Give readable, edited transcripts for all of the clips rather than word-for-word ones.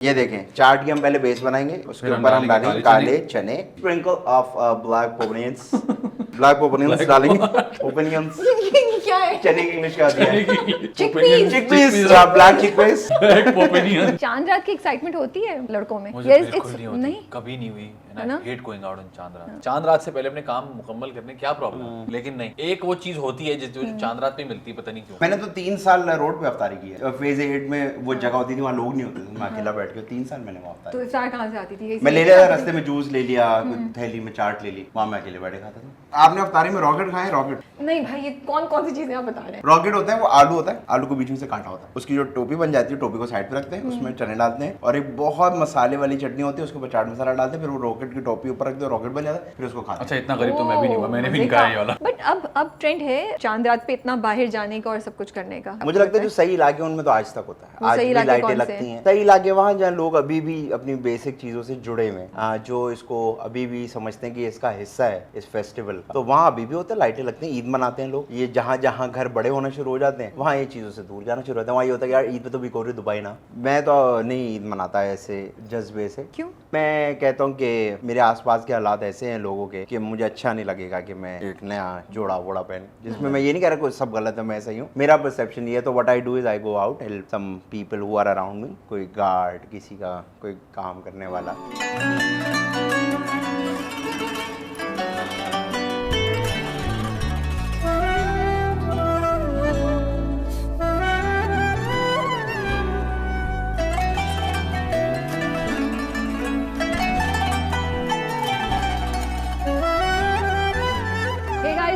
ये देखें, चाट की हम पहले बेस बनाएंगे, उसके ऊपर हम डालेंगे काले चने, स्प्रिंकल ऑफ ब्लैक पोपनियंस, ब्लैक पोपनियंस डालेंगे, पोपनियंस क्या है? चने की इंग्लिश क्या होती है? चिकपीस। Chickpeas, black chickpeas. चांद रात की एक्साइटमेंट होती है लड़कों में? मुझे बिल्कुल नहीं होती, नहीं कभी नहीं हुई। है ना? हेट गोइंग आउट ऑन चांद रात। चांद रात से पहले अपने काम मुकम्मल करने क्या प्रॉब्लम? लेकिन नहीं, एक वो चीज होती है जो चांद रात में मिलती है, पता नहीं क्यों। मैंने तो 3 साल रोड पे अफ्तारी की है। फेज 8 में वो जगह होती थी, वहाँ लोग नहीं होते थे, मैं अकेला बैठ के 3 साल मैंने वहाँ अफ्तारी। तो इफ्तार कहाँ से आती थी? मैं ले लिया रास्ते में, जूस ले लिया, थैली में चाट ले ली, वहाँ मैं अकेले बैठे खाता था। आपने अफ्तारी में रॉकेट खाए? रॉकेट नहीं भाई, ये कौन कौन सी चीजें आप बता रहे हैं? रॉकेट होता है, वो आलू होता है, आलू को बीच में से काटा होता है, उसकी जो टोपी बन जाती है, टोपी को साइड पे रखते हैं, उसमें चने डालते हैं और एक बहुत मसाले वाली चटनी होती है, उसके ऊपर चाट मसाला डालते हैं, फिर वो रॉकेट की टोपी ऊपर रखते हैं, रॉकेट बन जाता है, फिर उसको खाते हैं। अच्छा, इतना गरीब तो मैं भी नहीं हुआ, मैंने भी नहीं खाया ये वाला। बट अब ट्रेंड है चांद रात पे इतना बाहर जाने का और सब कुछ करने का। मुझे लगता है जो सही इलाके उनमें तो आज तक होता है, वो आज सही भी इलाके लाइटें कौन से लगती हैं? हैं। सही इलाके वहाँ जहाँ लोग अभी भी अपनी बेसिक चीजों से जुड़े हुए हैं, जो इसको अभी भी समझते हैं कि इसका हिस्सा है इस फेस्टिवल का, तो वहाँ अभी भी होता है, लाइटें लगती हैं, ईद मनाते हैं लोग। ये जहाँ जहाँ घर बड़े होना शुरू हो जाते हैं, वहाँ ये चीजों से दूर जाना शुरू होता है। वहाँ ये होता है कि यार ईद पे तो भी कोरी दुबई ना, मैं तो नहीं ईद मनाता है ऐसे जज्बे से। क्यों? मैं कहता हूँ कि मेरे आसपास के हालात ऐसे हैं लोगों के कि मुझे अच्छा नहीं लगेगा कि मैं एक नया जोड़ा वोड़ा पहन, जिसमें मैं ये नहीं कह रहा कोई सब गलत है, मैं सही हूँ, मेरा परसेप्शन ये है। तो what I do is I go out, help some people who are around me, कोई गार्ड, किसी का कोई काम करने वाला।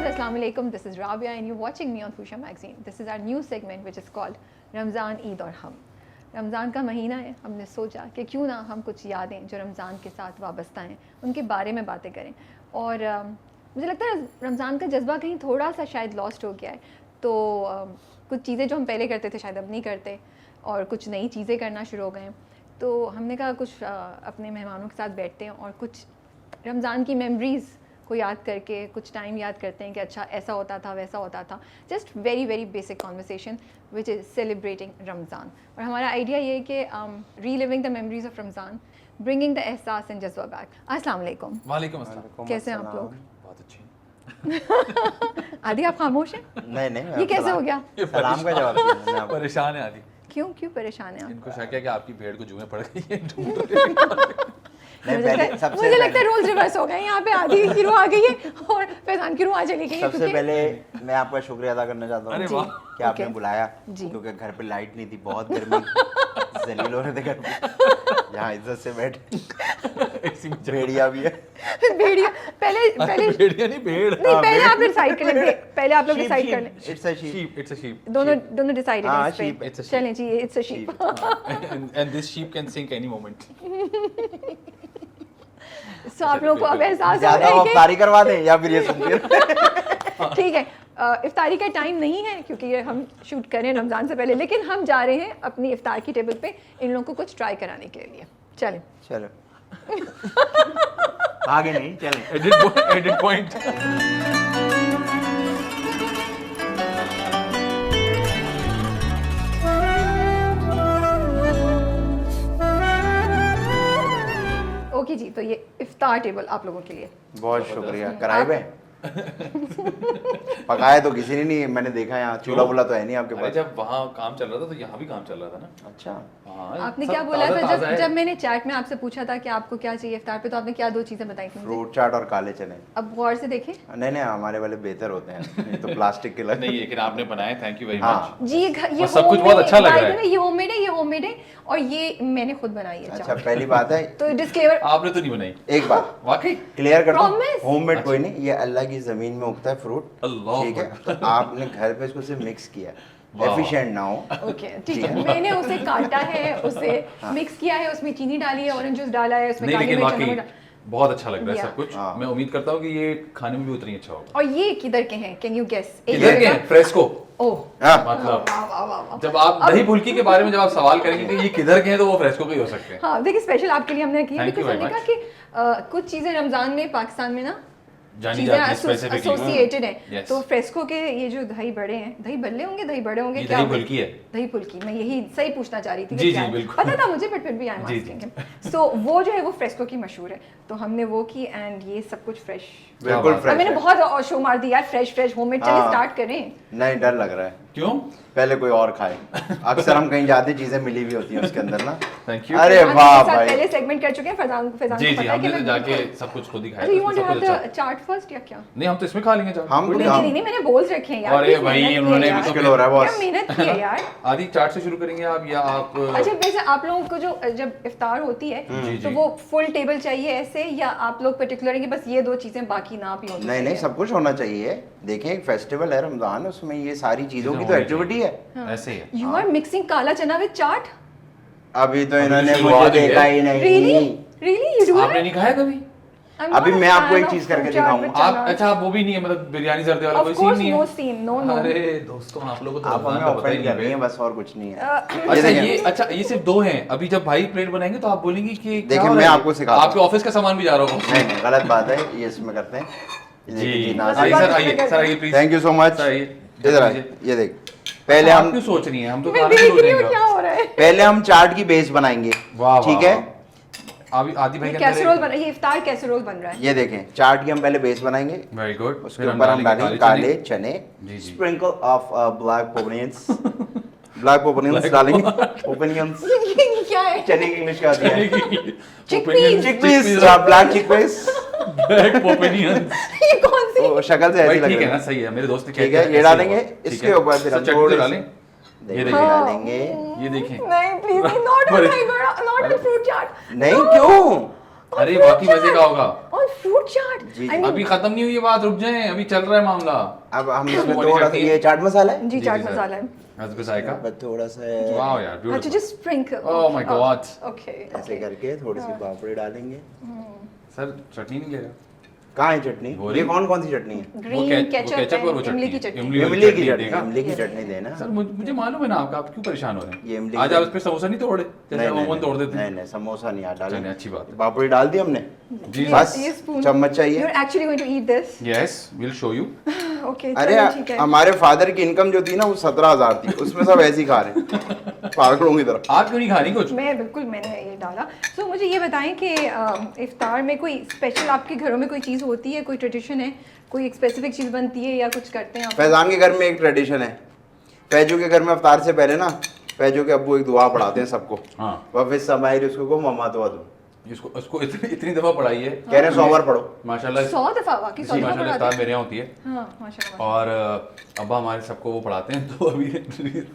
Assalamualaikum, this is Rabia and you're watching me on Fusha Magazine. This is our new segment which is called Ramzan, Eid और हम। रमज़ान का महीना है, हमने सोचा कि क्यों ना हम कुछ यादें जो रमज़ान के साथ वाबस्ता हैं उनके बारे में बातें करें। और मुझे लगता है रमज़ान का जज्बा कहीं थोड़ा सा शायद लॉस्ट हो गया है। तो कुछ चीज़ें जो हम पहले करते थे शायद अब नहीं करते और कुछ नई चीज़ें करना शुरू हो गए हैं। तो हमने कहा कुछ अपने मेहमानों के साथ बैठते हैं और कुछ रमज़ान की मेमोरीज़ को याद करके कुछ टाइम याद करते हैं कि अच्छा ऐसा होता था वैसा होता था। Just very very basic conversation which is celebrating Ramzan. और हमारा आइडिया ये है कि reliving the memories of Ramzan, bringing the एहसास एंड जज्बा बैक। अस्सलाम वालेकुम। वालेकुम अस्सलाम। कैसे हैं आप लोग? बहुत अच्छी। आदि आप खामोश हैं? नहीं ये कैसे हो गया? सलाम का जवाब दिया आपको। परेशान है आदि। क्यों परेशान हैं आप? इनको शक है कि आपकी भेड़ को जुएं पड़ गई है। मुझे लगता है रोल्स रिवर्स हो गए, यहाँ पे आदि की रूह आ गई है और फैजान की रूह आ चली गई है। सबसे पहले मैं आपका शुक्रिया अदा करना चाहता अरे हूँ वाह, कि आपने बुलाया, क्योंकि घर पे लाइट नहीं थी, बहुत गर्मी, जलील हो रहे थे घर पे। यहाँ इज्जत से बैठ, भेड़िया भी है। भेड़िया पहले भेड़िया नहीं, भेड़। नहीं, पहले आप डिसाइड कर लें, पहले आप लोग डिसाइड कर लें। It's a Sheep, it's a sheep. दोनों डिसाइड हाँ, है इस sheep, पे। it's a sheep. चलें जी, it's a sheep. And this sheep can sink any moment. So आप लोगों को अब एहसास हो ज्यादा रहा है अफ्तारी करवा दें या फिर ये सुनती कि ठीक है, इफ्तारी का टाइम नहीं है क्योंकि ये हम शूट कर रहे हैं रमज़ान से पहले, लेकिन हम जा रहे हैं अपनी इफ्तार की टेबल पे इन लोगों को कुछ ट्राई कराने के लिए। चलें चलो आगे नहीं चलें। Edit point. ओके जी, तो ये इफ्तार टेबल आप लोगों के लिए। बहुत शुक्रिया। कराए बे पकाया तो किसी ने नहीं, मैंने देखा यहाँ चूल्हा बुला तो है नहीं आपके अरे पास। जब वहाँ काम चल रहा था तो यहाँ भी काम चल रहा था ना। अच्छा, हाँ, आपने सब क्या बोला ताज़ा था ताज़ा है। जब मैंने चैट में आपसे पूछा था कि आपको क्या चाहिए इफ्तार पे, तो आपने क्या 2 चीजें बताई थी मुझे? फ्रूट चाट और काले चने। अब गौर से देखें नहीं हमारे वाले बेहतर होते हैं, ये तो प्लास्टिक के लगे। नहीं, लेकिन आपने बनाए, थैंक यू वेरी हाँ। मच। जी। ये और सब कुछ बहुत अच्छा लग रहा है। ये होममेड है और ये मैंने खुद बनाई है अच्छा, चाट। पहली बात है, तो डिस्क्लेमर आपने तो नहीं बनाई। एक बात वाकई क्लियर कर दूं, Promise? होममेड कोई नहीं, ये अल्लाह की जमीन में उगता है फ्रूट, अल्लाह ठीक है? तो आपने घर पे इसको सिर्फ मिक्स किया, वाह। एफिशिएंट ना हो। ओके ठीक है, मैंने उसे काटा है, उसे मिक्स किया है, उसमें चीनी डाली है, ऑरेंज जूस डाला है, उसमें नहीं, काली लेकिन मिर्च, वाकई नमक डाला। बहुत अच्छा लग रहा है Yeah. सब कुछ। हाँ। मैं उम्मीद करता हूँ कि ये खाने में भी उतना ही अच्छा होगा। और ये किधर के हैं, कैन यू गेस? किधर के हैं? फ्रेस्को। ओह हाँ, मतलब वाह वाह वाह वाह। जब आप दही फुल्की के बारे में जब आप सवाल करेंगे कि ये किधर के हैं, तो वो फ्रेस्को के ही हो सकते हैं। हाँ देखिए, स्पेशल आपके लिए हमने की, Thank बिकॉज you very हमने कहा कि कुछ चीज़ें रमज़ान में पाकिस्तान में ना जानी चीजें जाती है specifically। एसोसिएटेड हैं। Yes। तो फ्रेस्को के ये जो दही बड़े हैं, दही बल्ले होंगे, दही बड़े होंगे, ये क्या दही होंगे? फुल्की है। दही फुल्की, मैं यही सही पूछना चाह रही थी जी, कि क्या जी, है। बिल्कुल। पता था मुझे, बट फिर भी I M G, ji. Asking. सो वो जो है वो फ्रेस्को की मशहूर है, तो हमने वो की एंड ये सब कुछ फ्रेश। बिल्कुल बात है। फ्रेश मैंने है। बहुत शो मार दी यार, फ्रेश होममेड। चलिए हाँ। स्टार्ट करें। नहीं, डर लग रहा है, क्यों? पहले कोई और खाए। अक्सर हम कहीं जाते चीजें मिली हुई होती हैं उसके अंदर ना। Thank you. अरे फैजान वाह के साथ भाई। पहले सेगमेंट कर चुके हैं। फैजान जी को जी, पता है कि हमने तो मैं जाके सब कुछ खुद ही खाया अच्छा, था, यू वांट टू सब हैव कुछ अच्छा। द चाट फर्स्ट या क्या? नहीं, हम तो इसमें खा लेंगे चाट। हम कोई तो- नहीं। नहीं, मैंने बोल्स रखे हैं यार। अरे please, भाई, मेहनत की है उन्होंने भी यार। तो मुश्किल हो रहा है क्या बॉस। मेहनत की है यार। आदि चाट से शुरू करेंगे आप या आप अच्छा, वैसे आप लोगों को जो जब इफ्तार होती है जी, तो जी। वो फुल टेबल चाहिए ऐसे, या आप लोग पर्टिकुलर हैं कि बस ये दो चीजें बाकी ना भी हो? तो नहीं नहीं, सब कुछ होना चाहिए। देखें, एक फेस्टिवल है रमजान, उसमें ये सारी चीजों की तो होनी एक्टिविटी चाहिए। है। ऐसे ही है। यू आर मिक्सिंग काला चना विद चाट? अभी तो अभी तो इन्होंने शुरुआत मुझे ही है। देखा ही रियली नहीं। रियली यू डू आपने नहीं खाया कभी? अभी मैं आपको एक चीज करके दिखाऊंगा। आप अच्छा, आप वो भी नहीं है, मतलब बिरयानी जर्दे वाला ऑफ कोई सीन कोर्स नहीं नो है? Scene, no no. अरे दोस्तों, आप लोगों को तो आप रमजान हमें का पता ही ऑफेंड कर रही नहीं हैं, है। बस और कुछ नहीं है। अच्छा देखें। ये, अच्छा ये सिर्फ दो हैं। अभी जब भाई प्लेट बनाएंगे तो आप बोलेंगे कि क्या देखिए, हो रहा मैं है? आपको सिखाता हूं। आपके ऑफिस का सामान भी जा रहा होगा। नहीं नहीं, गलत बात है, ये इसमें करते हैं। ये देखिए जी जी, नाज आइए है। सर, आइए सर, आइए please. Thank you so much. Sir, आइए। इधर आइए, दीजिए। ये देख। पहले आप हम क्यों सोच रही हैं? हम तो मैं खाना देख सोच रही रहे हूँ क्या हो रहा है। पहले हम चाट की बेस बनाएंगे। वाह, ठीक वाह, है। अभी आदि भाई ये के अंदर कैसरोल बन रहा है, ये इफ्तार कैसरोल बन रहा है। ये देखें, चाट की हम पहले बेस बनाएंगे। Very good. उसके ऊपर हम डालेंगे काले चने, जी, जी। स्प्रिंकल ऑफ ब्लैक पोपनियंस। ब्लैक पोपनियंस डालेंगे। पोपनियंस ये क्या है? चने की इंग्लिश क्या होती है? Chickpeas। Chickpeas, black chickpeas. Black पोपेनियंस। ये कौन सी? वो शक्ल से ऐसी भाई लग ठीक रही है ना, है। सही है। मेरे दोस्त ने क्या ठीक है, किया, ये ऐसे ही डालेंगे। हुआ। ठीक इसके है। ऊपर फिर सर, हम चटनी थोड़े तो से डालें। ये देखिए देखें। डालेंगे। ये देखें। नहीं प्लीज, नॉट ऑन माय बड़ा, नॉट ऑन फ्रूट चाट। नहीं, क्यों? अरे बाकी मजे का होगा। On fruit chaat. जी, I mean, अभी खत्म नहीं हुई ये बात, रुक जाएं, अभी चल रहा है मामला। अब हम इसमें वो वाली थोड़ा सा, चटनी है। ये चाट मसाला है। जी जी, चाट जी, सर। मसाला है। हज़रत जायका। बस थोड़ा सा वाह यार, अच्छा, beautiful. Just sprinkle. Oh my God। Okay. ऐसे करके थोड़ी सी पापड़ी डालेंगे। सर चटनी नहीं ले रहा? कहाँ है चटनी? वो ये नहीं। कौन सी चटनी है? वो ग्रीन केचप केचप और वो है, इमली की चटनी। चटनी। इमली वाली इमली की चटनी चटनी, देखा? इमली की Yes। चटनी देना। सर मुझे मालूम है ना आपका, आप क्यों परेशान हो रहे ये हैं? इमली आज की आप चटनी। इस पे समोसा नहीं तोड़े जैसे नहीं, अमूमन तोड़ देते नहीं हैं? नहीं, समोसा नहीं यार डालेंगे। चलिए, अच्छी बात है। पापड़ी डाल दी हमने। जी बस ये स्पून चम्मच चाहिए। You are actually going to eat this? Yes, will show you. Okay, अरे चलो ठीक है। हमारे फादर की इनकम जो थी ना वो 17,000 थी, उसमें सब ऐसे ही खा रहे हैं पागलों की तरह। आप क्यों नहीं खा रही कुछ? मैं बिल्कुल, मैंने ये डाला। सो मुझे ये बताएं कि इफ्तार में कोई स्पेशल आपके घरों में कोई चीज़ होती है, कोई ट्रेडिशन है, कोई एक स्पेसिफिक चीज़ बनती है या कुछ करते हैं आप? फैजान के घर में एक ट्रेडिशन है। फैजू के घर में अफ्तार से पहले ना, फैजू के अब्बू एक दुआ पढ़ाते हैं सबको। हाँ। वाफिस समाइर उसको को मम्मा दुआ दो। इसको इसको इतनी दफा पढ़ाई है। कह रहे हैं 100 बार पढ़ो। माशाल्लाह। 100 दफ़ा वाकई 100 जी, दफ़ा माशाल्लाह पढ़ाते इफ्तार मेरे यहाँ होती है। हैं। हाँ माशाल्लाह। और अब्बा हमारे सबको वो पढ़ाते हैं, तो अभी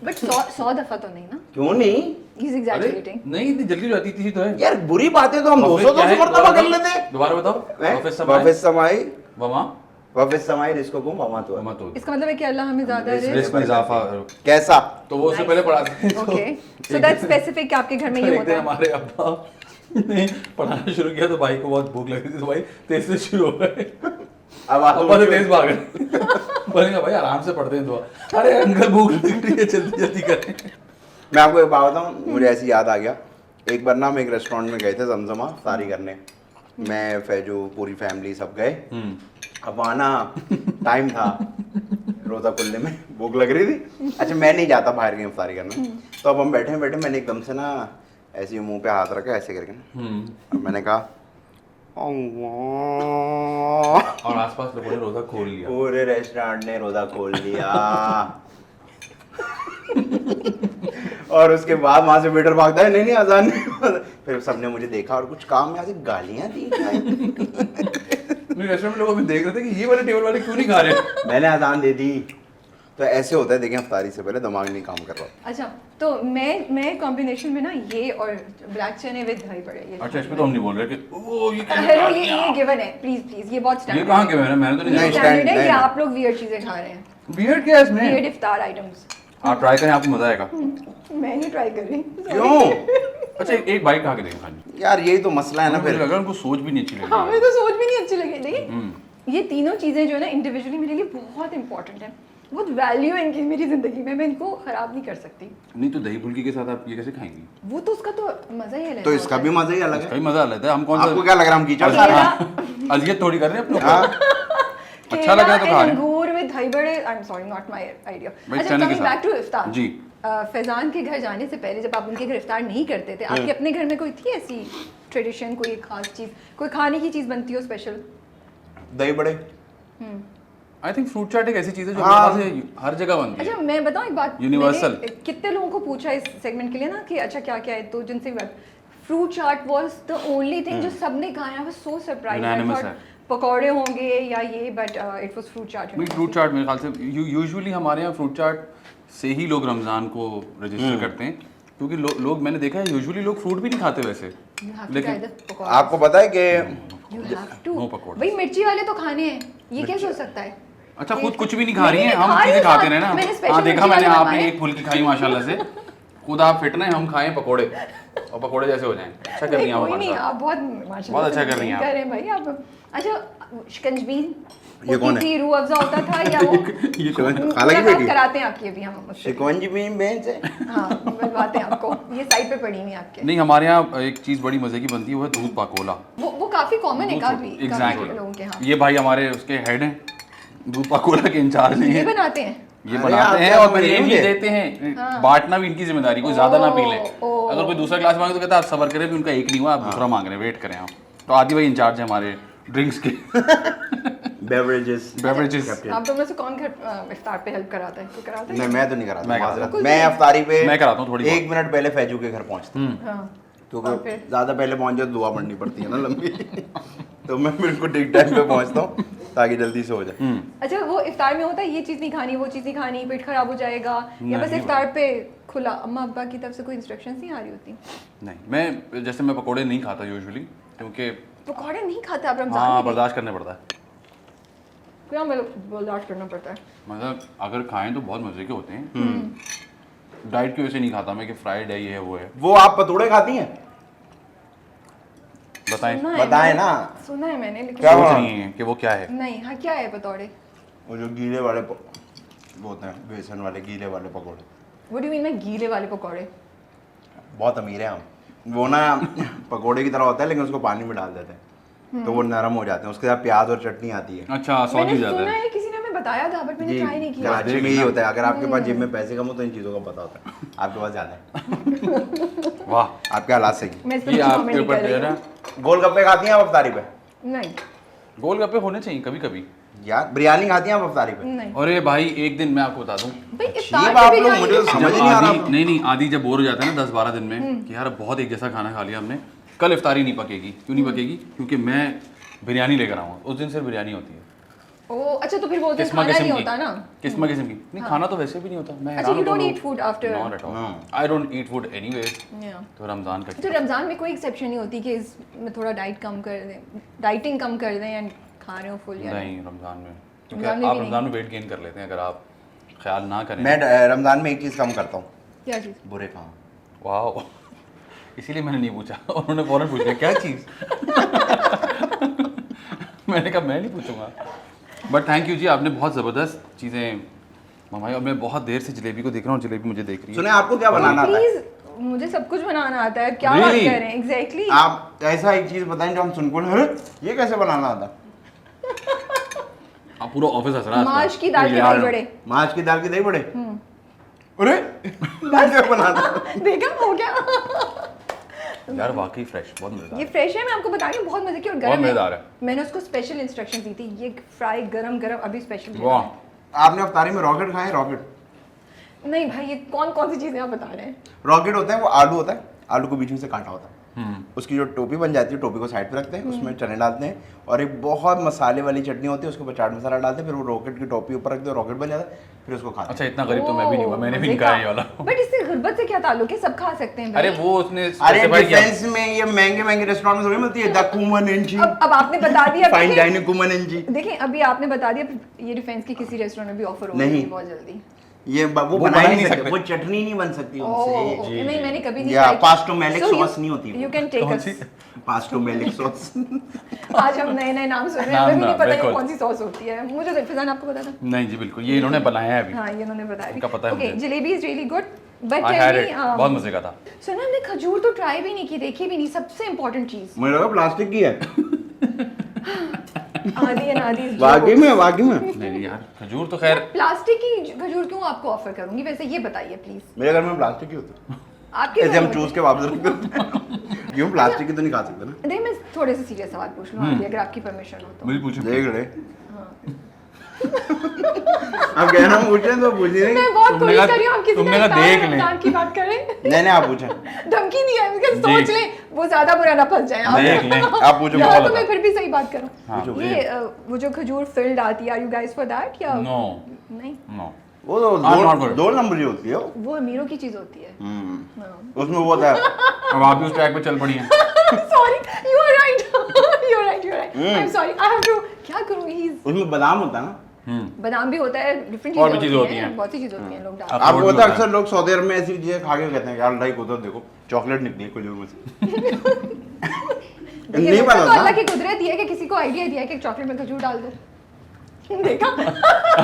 बट 100 दफ़ा तो नहीं ना? क्यों नहीं ही इज अरे एग्जैजरेटिंग। नहीं, इतनी जल्दी हो जाती थी तो है। यार, बुरी बातें तो हम वाफिस 200 क्या है? मरतबा कर लेते हैं। दोबारा बताओ। वाफिस समाई वाफिस समाइर, वमा वाफिस समाइर इसको को मम्मा दुआ। वमा तो इसका मतलब है कि अल्लाह हमें ज़्यादा रिस्क में इजाफा। कैसा? तो वो उससे पहले पढ़ाते हैं। तो ओके, सो दैट्स स्पेसिफिक कि आपके घर में तो ये एक होता दिन है। हमारे अब्बा ने पढ़ाना शुरू किया तो भाई को बहुत भूख लगी थी, तो भाई तेज से शुरू हो गए। अब आप अब्बा से तेज भाग गए। बोलेंगे भाई आराम से पढ़ते हैं दुआ। अरे अंकल भूख लग रही है, जल्दी जल्दी करें। मैं आपको एक बात बताऊं, मुझे ऐसी याद आ गया। एक बार ना हम एक रेस्टोरेंट में गए थे जमजमा सारी करने। मैं, फैजू, पूरी फैमिली सब गए। अब आना टाइम था, रोज़ा खुलने में भूख लग रही थी। अच्छा, मैं नहीं जाता बाहर की इफ्तारी करने। तो अब हम बैठे मैंने एकदम से ना ऐसे ही मुंह पे हाथ रखा ऐसे करके ना, अब मैंने कहा अल्लाह। और आसपास लोगों ने रोजा खोल लिया। पूरे रेस्टोरेंट ने रोजा खोल लिया। और उसके बाद वहां से वेटर भागता है, नहीं नहीं अजान नहीं। फिर सबने मुझे देखा और कुछ काम में ऐसे गालियां दी। रेस्टोरेंट में लोग अभी देख रहे थे कि ये वाले टेबल वाले क्यों नहीं खा रहे। मैंने अजान दे दी। तो ऐसे होता है, देखें अफ्तारी से पहले दिमाग नहीं काम कर रहा। अच्छा, तो मैं कॉम्बिनेशन में ना ये और ब्लैक चने विद दही बड़े, ये अच्छा, इसमें तो हम नहीं बोल रहे कि ओ ये हेलो, ये गिवन है, प्लीज ये बहुत ये स्टैंडर्ड कहाँ के मैंने तो नहीं नहीं, देखा। स्टैंडर्ड है नहीं, कि नहीं। आप लोग वियर्ड चीजें खा रहे हैं, बियर्ड क्या है वियर्ड इसमें? इफ्तार आइटम्स। आप ट्राई करें, आपको मजा आएगा। मैं नहीं ट्राई कर रही। क्यों? अच्छा, एक बाइट खा के देखें खाली। यार यही तो मसला है ना मुझे फिर। लगा उनको सोच भी नहीं अच्छी लगी। हमें तो सोच भी नहीं अच्छी लगी। देखिए, ये तीनों चीजें जो है ना इंडिविजुअली मेरे लिए बहुत इंपॉर्टेंट है, बहुत वैल्यू है इनकी मेरी जिंदगी में, मैं इनको खराब नहीं कर सकती। नहीं तो दही फुल्की के साथ आप ये कैसे खाएंगी? वो तो उसका तो मजा ही अलग तो इसका भी मजा ही अलग इसका है। भी मजा लेता है। हम कौन आपको सा क्या लग रहा है हम कीचड़ खा रहे हैं? अजियत थोड़ी कर रहे हैं अपने हाँ? ऊपर। अच्छा लगा तो खा रहे हैं। अंगूर विद दही बड़े, आई am sorry not my idea. भाई अच्छा, चने के कमिंग साथ। बैक टू इफ्तार जी। फैजान के घर जाने से पहले जब आप उनके घर इफ्तार नहीं करते थे, आपके अपने घर में कोई थी ऐसी ट्रेडिशन, कोई खास चीज, कोई खाने की चीज बनती हो स्पेशल? दही बड़े। आई थिंक फ्रूट चाट एक ऐसी चीज है जो हाँ। मेरे ख्याल से हर जगह बनती है। अच्छा मैं बताऊं एक बात, Universal। मैंने कितने लोगों को पूछा इस सेगमेंट के लिए ना कि अच्छा क्या क्या है, तो जिनसे बात, fruit chaat was the only thing जो सबने कहा। I was so surprised, I Unanimous thought है। पकौड़े होंगे या ये, but it was fruit chaat. नहीं, फ्रूट चाट मेरे ख्याल से यूजुअली हमारे यहाँ फ्रूट चाट से ही लोग रमज़ान को रजिस्टर करते हैं, क्योंकि लोग मैंने देखा है यूजुअली लोग फ्रूट भी नहीं खाते वैसे, लेकिन आपको पता है कि यू हैव टू, No पकौड़े। भाई मिर्ची वाले तो खाने हैं, ये कैसे हो सकता है? अच्छा खुद कुछ भी नहीं खा रही नहीं, हैं, नहीं, हम खा रही चीज़ें हूँ, खाते रहे ना। मैंने special हाँ देखा मिर्ची मैंने, वाले आपने बनाए। एक फुल्की खाई माशाल्लाह से। खुद आप फिट ना हम खाएं पकोड़े और पकोड़े जैसे हो जाएं। अच्छा कर रही हैं आप कोई हमारे नहीं, साथ। आप बहुत माशाल्लाह बहुत अच्छा से कर रही हैं आप। कर रहे हैं भाई आप। अच्छा शिकंजबी ये कौन होती है? थी, रूह अफ़ज़ा होता था या वो ये कौन है? खाला की मुलाकात बेटी? कराते हैं आपकी अभी हम मुझसे। शिकवंजी भी बेंच है। हाँ बनवाते हैं आपको, ये साइड पे पड़ी हुई है आपके। नहीं, हमारे यहाँ एक चीज़ बड़ी मज़े की बनती है, वो है दूध पाकोला। वो काफी कॉमन है काफी एग्जैक्टली। लोगों के यहाँ। ये भाई हमारे उसके हेड हैं, दूध पाकोला के इंचार्ज ये हैं। बनाते हैं। ये अरे बनाते आप हैं क्या और समझ फिर रहे ये हो भी मुझे? देते हैं, हाँ। बांटना भी इनकी जिम्मेदारी, कोई ज्यादा ना पी ले। ओ। अगर कोई दूसरा ग्लास मांगे तो कहता है आप सबर करें, भी उनका एक नहीं हुआ, आप दूसरा मांग रहे हैं, वेट करें आप। तो आदि भाई इंचार्ज है हमारे ड्रिंक्स के। बेवरेजेस। बेवरेजेस। आप दोनों से कौन घर इफ्तार पे हेल्प कराता है? कोई कराता है? नहीं मैं तो नहीं कराता, मैं कराता माजरत। हूँ। मैं अफ्तारी पे मैं कराता हूँ थोड़ी बहुत। 1 मिनट पहले फैजू के घर पहुंचता हूँ, हाँ। और क्योंकि फिर? ज्यादा पहले पहुंच जाए तो दुआ पढ़नी पड़ती है ना लंबी। तो मैं बिल्कुल ठीक टाइम पे पहुंचता हूँ ताकि जल्दी से हो जाए। अच्छा वो इफ्तार में होता है ये चीज़ नहीं खानी, वो चीज़ नहीं खानी, पेट खराब हो जाएगा, या बस नहीं इफ्तार पे खुला अम्मा अब्बा की तरफ से कोई इंस्ट्रक्शंस नहीं आ रही होती? नहीं, मैं पकोड़े नहीं खाता यूजुअली, क्योंकि पकौड़े नहीं खाते आप रमजान हाँ में? बर्दाश्त करना पड़ता है। क्या मतलब बर्दाश्त करना पड़ता है? मतलब अगर खाएं तो बहुत मजे के होते हैं। डाइट की वजह से नहीं खाता मैं कि फ्राइड है, ये है, वो है। वो आप पतोड़े खाती हैं? बताएं। सुना है बताएं मैंने- ना। सुना है मैंने, लेकिन क्या सोच हुआ? रही हैं कि वो क्या है। नहीं। हाँ क्या है पतौड़े? वो जो गीले वाले वो होते हैं, बेसन वाले गीले वाले पकौड़े। What do you mean by गीले वाले पकौड़े? बहुत अमीर है हम। वो ना पकोड़े की तरह होता है लेकिन उसको पानी में डाल देते हैं तो वो नरम हो जाते हैं, उसके साथ प्याज और चटनी आती है। अच्छा सॉस मैंने भी जाता सुना है। है, किसी ने हमें बताया था, बट मैंने जी, ट्राई नहीं किया। कराची में ही होता है। अगर आपके पास जेब में पैसे कम हो तो इन चीज़ों का पता होता है, आपके पास ज़्यादा है, वाह, आपके हालात सही हैं। मैं इस पे ये कुछ आपके comment नहीं ऊपर कर जो है रही ना, गोलगप्पे खाती हैं आप अफ्तारी पे? हूँ। नहीं गोलगप्पे होने चाहिए कभी कभी। यार बिरयानी खाती हैं आप अफ्तारी पे? नहीं अरे भाई एक दिन मैं आपको बता दूं, भाई ये इफ्तार बात पे लोग बिरयानी मुझे तो नहीं समझ जब नहीं आ रहा आदि था। नहीं आदि जब बोर हो जाता है ना 10-12 दिन में कि यार बहुत एक जैसा खाना खा लिया हमने, कल इफ्तारी नहीं पकेगी। क्यों नहीं पकेगी? क्योंकि मैं बिरयानी लेकर आऊंगा, उस दिन सिर्फ बिरयानी होती है। ओ अच्छा, तो फिर वो दिन किस्मा खाना किस्म नहीं की, होता ना? किस्मा किस्म की। नहीं खाना तो वैसे भी नहीं होता। मैं अच्छा, you don't eat food after- not at all, I don't eat food anyways. Yeah. तो रमजान का तो रमजान में कोई एक्सेप्शन नहीं होती कि इसमें थोड़ा डाइट कम कर दें, डाइटिंग कम कर दें, या खा रहे हो फुल या नहीं रमजान में, क्योंकि रमजान में आप भी रमजान में वेट गेन कर लेते हैं अगर आप ख्याल ना करें। मैं रमज़ान में एक चीज़ कम करता हूँ, क्या चीज़? बुरे काम। वाह, इसीलिए मैंने नहीं पूछा। उन्होंने फौरन पूछ लिया क्या चीज़। मैंने कहा मैं नहीं पूछूंगा। बट थैंक यू जी, आपने बहुत ज़बरदस्त चीज़ें मंगाई और मैं बहुत देर से जलेबी को देख रहा हूँ, जलेबी मुझे देख रही है। सुने आपको क्या बनाना आता है? प्लीज, मुझे सब कुछ बनाना आता है, क्या बात Really? कर रहे हैं? एग्जैक्टली। आप ऐसा एक चीज़ बताएं जो हम सुन को अरे ये कैसे बनाना आता? आप पूरा ऑफिस हंस रहा है माश की दाल के यार, दही बड़े। माश की दाल के दही बड़े? अरे कैसे बनाना? देखा हो गया? यार वाकई फ्रेश, बहुत मज़ेदार। ये फ्रेश है, मैं आपको बता रही हूँ, बहुत मजे की और बहुत गर्म मज़ेदार है। मैंने उसको स्पेशल इंस्ट्रक्शन दी थी, ये फ्राई गरम गरम अभी स्पेशल। वाह, आपने अफ्तारी में रॉकेट खाए? रॉकेट नहीं भाई, ये कौन कौन सी चीजें आप बता रहे हैं? रॉकेट होता है, वो आलू होता है, आलू को बीच में से काटा होता है, उसकी जो टोपी बन जाती है, टोपी को साइड पे रखते हैं, उसमें चने डालते हैं और एक बहुत मसाले वाली चटनी होती है, उसके ऊपर चाट मसाला डालते हैं, फिर वो रॉकेट की टोपी ऊपर रखते हैं, रॉकेट बन जाता है, फिर उसको खाते अच्छा इतना गरीब तो मैं भी नहीं हुआ, मैंने भी नहीं मजे खाया का। ये वाला। बट इससे गुर्बत से क्या ताल्लुक है? सब खा सकते हैं भाई। अरे वो उसने हैं। अरे specify किया। डिफेंस में ये महंगे महंगे रेस्टोरेंट में थोड़ी मिलती है, द कुमन एंड जी, अब आपने बता दिया। फाइन देखिए- डाइनिंग कुमन एंड जी। देखिए अभी आपने बता दिया, ये डिफेंस की किसी रेस्टोरेंट में भी ऑफर होगी नहीं। बहुत जल्दी। ये वो बना ही नहीं सकते, वो चटनी नहीं बन सकती ओह, उनसे। नहीं मैंने कभी नहीं या try की। पास्टोमेलिक So you- सॉस नहीं होती वो। You can take कौन us। सी? पास्टोमेलिक सॉस। आज हम नए नए नाम सुन रहे हैं, नाम हमें भी नहीं ना, पता ये बिल्कुल। कौन सी सॉस होती है। मुझे तो फिजान आपको पता था। नहीं जी बिल्कुल, ये इन्होंने बनाया है अभी। हाँ ये उन्होंने बताया। इनका पता है ओके, मुझे। Jalebi is really good, but I had it, बहुत मजे का था। सुना हमने खजूर तो ट्राई भी नहीं की, देखी भी नहीं, सबसे इम्पोर्टेंट चीज। मुझे लगा प्लास्टिक की है। आधी अनादी वाकई में नहीं यार खजूर तो खैर प्लास्टिक की खजूर क्यों आपको ऑफर करूंगी वैसे ये बताइए प्लीज मेरे घर में प्लास्टिक ही होता है आपके ऐसे घर हम में चूस के वापस रख देते हैं क्यों प्लास्टिक की तो नहीं खा सकते ना नहीं मैं थोड़े से सीरियस सवाल पूछ लूँ अगर आपकी परमिशन हो तो मुझे पूछो देख ले अब कहना पूछे तो पूछ ही नहीं मैं बहुत तुमने कोशिश कहा- कर रही हूँ आप किसी तुमने का कहा इफ्तार देख या लें। रमजान की बात करें नहीं आप पूछें धमकी नहीं है बिकॉज़ सोच ले वो ज्यादा बुरा ना फंस जाए देख लें। आप पूछो या बहुत तो मैं बता। फिर भी सही बात करूँ पूछो, ये वो जो खजूर फिल्ड आती है are you guys for that या नो नहीं नो वो तो I'm not for it. दो नंबर की होती है वो। वो अमीरों की चीज होती है उसमें वो होता है अब आप भी उस ट्रैक पे चल पड़ी हैं sorry you are right you are right I am sorry I have to क्या करूँ ही उसमें बादाम होता है ना बादाम भी होता है डिफरेंट और भी चीजें चीजें होती होती हैं हैं। बहुत सी चीजें होती हैं लोग डालते अब- हैं आपको अखरोट पता है भी होता अक्सर लोग सऊदी अरब में ऐसी चीजें खा के कहते हैं यार लाइक उधर देखो चॉकलेट निकली है खजूर में से देखिए, नहीं वैसे पता तो था अल्लाह की कुदरत ये है कि किसी को आइडिया दिया है कि चॉकलेट में खजूर डाल दो देखा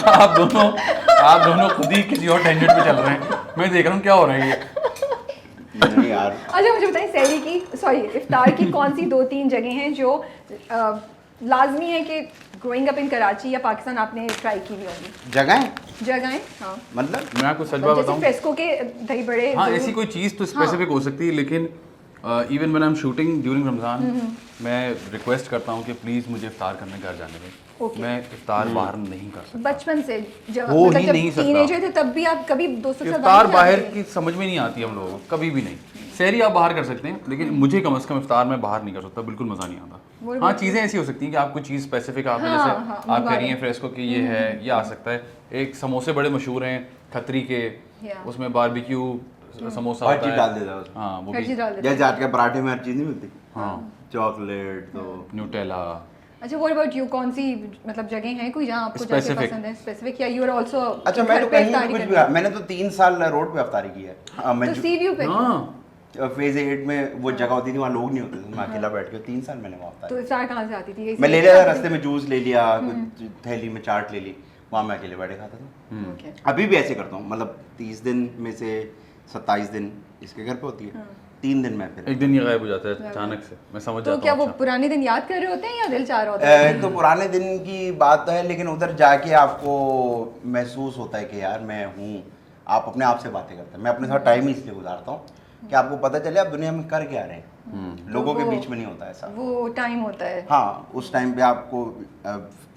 आप दोनों खुद ही किसी और टेंजेंट पे चल रहे हैं मैं देख रहा हूँ क्या हो रहा है ये नहीं यार अच्छा मुझे बताइए सहरी की सॉरी इफ्तार की कौन सी 2-3 जगह हैं जो लाजमी है कि ग्रोइंग अप इन कराची या पाकिस्तान आपने ट्राई की हुई होंगी जगह जगहें हाँ मतलब मैं आपको सच बात जैसे बताऊं फ्रेस्को के दही बड़े हाँ जो- ऐसी कोई चीज़ तो स्पेसिफिक हो सकती है लेकिन even when I am shooting during Ramzan मैं रिक्वेस्ट करता हूँ कि प्लीज़ मुझे इफ्तार करने घर जाने दें Okay. मैं इफ्तार बाहर नहीं कर सकता बचपन से जब हो मतलब ही जब नहीं सकता। टीनेजर थे तब भी आप कभी दोस्तों के साथ इफ्तार नहीं बाहर जाते थे? की समझ में नहीं आती हम लोगों को कभी भी नहीं सहरी आप बाहर कर सकते हैं लेकिन मुझे कम से कम इफ्तार में बाहर नहीं कर सकता बिल्कुल मज़ा नहीं वो आता हाँ चीज़ें ऐसी हो सकती हैं कि आपको चीज़ स्पेसिफिक आपने हाँ, जैसे हाँ, आप कह मुबारक। रही हैं फ्रेस्को की ये है ये आ सकता है एक समोसे बड़े मशहूर हैं खतरी के Yeah. उसमें बारबेक्यू समोसा हर होता चीज है डाल देता है उसमें। हाँ वो हर भी चीज़ डाल देते जैसे आज के पराठे में हर चीज नहीं मिलती हाँ चॉकलेट तो न्यूटेला अच्छा व्हाट अबाउट यू कौन सी मतलब जगह है कोई जहाँ आपको जाके Specific. पसंद है स्पेसिफिक या यू आर आल्सो अच्छा मैं तो कहीं भी कुछ भी मैंने तो 3 साल रोड पे अफ्तारी की है मैं तो सी व्यू पे हाँ फेज 8 में वो जगह होती थी वहाँ लोग नहीं होते थे मैं अकेला बैठ के 3 साल मैंने वहाँ तो अफ्तारी इफ्तार कहाँ से आती थी यही मैं ले से- लिया रास्ते में जूस ले लिया कुछ थैली में चाट ले ली वहाँ मैं अकेले बैठे खाता था Okay. अभी भी ऐसे करता हूँ मतलब 30 दिन में से 27 दिन इसके घर पे होती है 3 दिन में फिर एक दिन ये गायब हो जाता है अचानक से मैं समझ तो जाता क्या हूँ वो अच्छा। पुराने दिन याद कर रहे होते हैं या दिल चाह रहा होता है एक तो पुराने दिन की बात है लेकिन उधर जाके आपको महसूस होता है कि यार मैं हूँ आप अपने आप से बातें करते हैं मैं अपने साथ टाइम ही इसलिए गुजारता हूँ कि आपको पता चले आप दुनिया में कर क्या रहे हैं लोगों के वो- बीच में नहीं होता ऐसा वो टाइम होता है हाँ उस टाइम पे आपको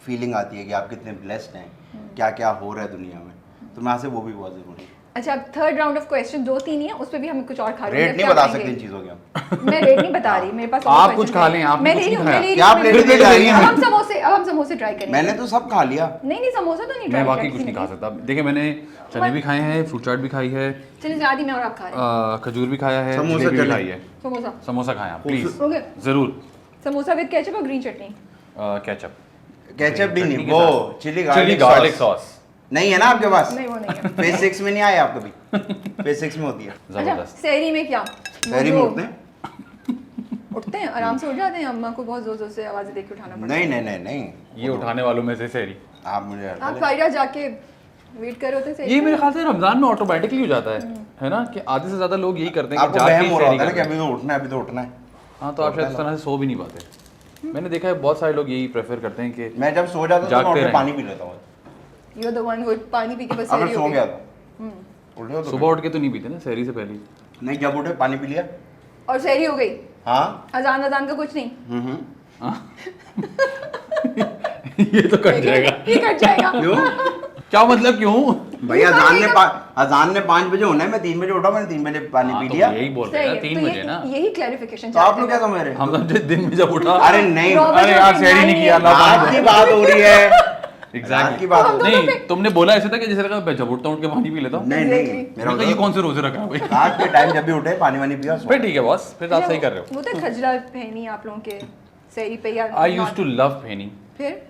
फीलिंग आती है कि आप कितने ब्लेस्ड हैं क्या क्या हो रहा है दुनिया में तो मैं से वो भी बहुत ज़रूरी है अच्छा अब थर्ड राउंड ऑफ क्वेश्चन 2-3 ही है उस पे भी हम कुछ और खा रहे रेट नहीं बता सकते इन चीज़ों के हम मैं रेट नहीं बता रही मेरे पास और आप question कुछ खा है। लें, आपने मैं कुछ ले रही नहीं हूँ, मैं खाया। ले रही क्या हूँ, आप मैं प्लेट ले ले जा रही हैं? अब हम समोसे ट्राई करेंगे मैंने तो सब खा लिया नहीं समोसा तो नहीं मैं ट्राई बाकी कुछ नहीं खा सकता देखिए मैंने चने भी खाए हैं फ्रूट चाट भी खाई है चलिए आदि में और आप खा रहे हैं खजूर भी खाया है समोसा जलेबी भी चले। खाई है समोसा समोसा खाएं आप प्लीज ओके जरूर समोसा विद केचप और ग्रीन चटनी केचप केचप भी चटनी नहीं के वो साथ। Chili chili garlic garlic sauce sauce नहीं है ना आपके पास नहीं वो नहीं है फेज 6 में नहीं आए आप कभी फेज 6 में होती है अच्छा जबरदस्त सहरी में क्या शहरी में वो उठते हैं उठते हैं आराम से उठ जाते हैं अम्मा को बहुत जोर जोर से आवाज़ें दे के उठाना पड़ता है नहीं नहीं नहीं नहीं ये उठाने वालों में से सहरी आप मुझे आप फायदा जाके वेट कर रहे होते हैं ये मेरे ख्याल से रमजान में ऑटोमेटिकली हो जाता है ना कि आधे से ज्यादा लोग यही करते हैं आपको जाके वहम ही हो रहा सहरी होता है ना कि करते हैं। अभी तो उठना है अभी तो उठना है हाँ तो आप शायद इस तरह से सो भी नहीं पाते मैंने देखा है बहुत सारे लोग यही प्रेफर करते हैं कि मैं जब सो जाता हूँ तो मैं जागते उठ के रहें। पानी पी लेता हूँ you are the one who पानी पी के बस अगर सहरी सो हो गया गई तो उठ गया तो सुबह उठ के तो नहीं पीते ना सहरी से पहले ही। नहीं जब उठे पानी पी लिया और सहरी हो गई हाँ अजान अजान का कुछ नहीं ये तो कट जाएगा ये कट जाएगा क्यों क्या मतलब क्यों भाई अजान ने 5 बजे होना है मैं 3 बजे उठा मैंने 3 बजे पानी हाँ, पी तो लिया यही बोल रहे सही हैं है, 3 तो बजे ना यही क्लैरिफिकेशन तो आप लोग क्या समझ रहे हैं हम समझे दिन में जब उठा अरे नहीं Robert अरे यार सहरी नहीं किया ना रात की बात हो रही है रात की एग्जैक्टली बात हो रही नहीं तुमने बोला ऐसे था कि जैसे लगा मैं जब उठता हूँ उठ के पानी पी लेता हूँ है नहीं नहीं Exactly. मेरा मैंने कहा, ये मतलब कौन से रोजे रखा है भाई रात के टाइम जब भी उठे पानी वानी पिया सो फिर ठीक है बॉस फिर आप सही कर रहे हो वो तो खजला पहनी आप लोगों के सहरी पे या आई यूज टू लव पेनी फिर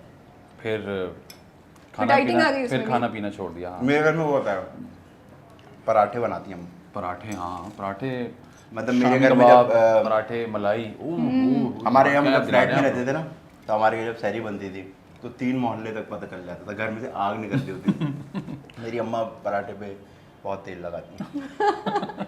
फिर dieting आ गई उसमें फिर भी। खाना पीना छोड़ दिया हाँ। मेरे घर में वो होता है पराठे बनाती हम पराठे हाँ पराठे मतलब मेरे शामी घर में कबाब, जब पराठे मलाई हमारे हम क्या जब फ्लैट में दिलाने रहते थे ना तो हमारे यहाँ जब सहरी बनती थी तो 3 मोहल्ले तक पता चल जाता था घर में से आग निकलती होती थी मेरी अम्मा पराठे पे बहुत तेल लगाती हैं।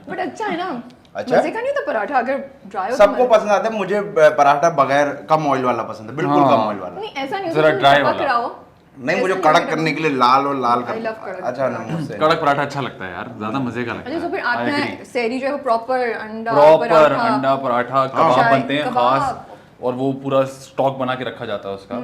बट अच्छा है ना। अच्छा? मजे का नहीं था पराठा अगर ड्राई हो तो सबको पसंद आता है, मुझे पराठा बगैर कम ऑयल वाला पसंद है, बिल्कुल हाँ। कम ऑयल वाला। नहीं ऐसा नहीं जरा उसमें dry चमक वाला। रहा हो। नहीं, मुझे ऐसा कड़क नहीं करने के लिए लाल और लाल I love कर। कड़क अच्छा ना, पराठा। मुझसे कड़क पराठा अच्छा लगता है यार, ज्यादा मजे का लगता अच्छा है। तो फिर I आपके agree। यहाँ सहरी जो है वो प्रॉपर अंडा प्रॉपर पराठा अंडा पराठा कबाब चाय, बनते हैं कबाब। खास, और वो पूरा स्टॉक बना के रखा जाता है उसका।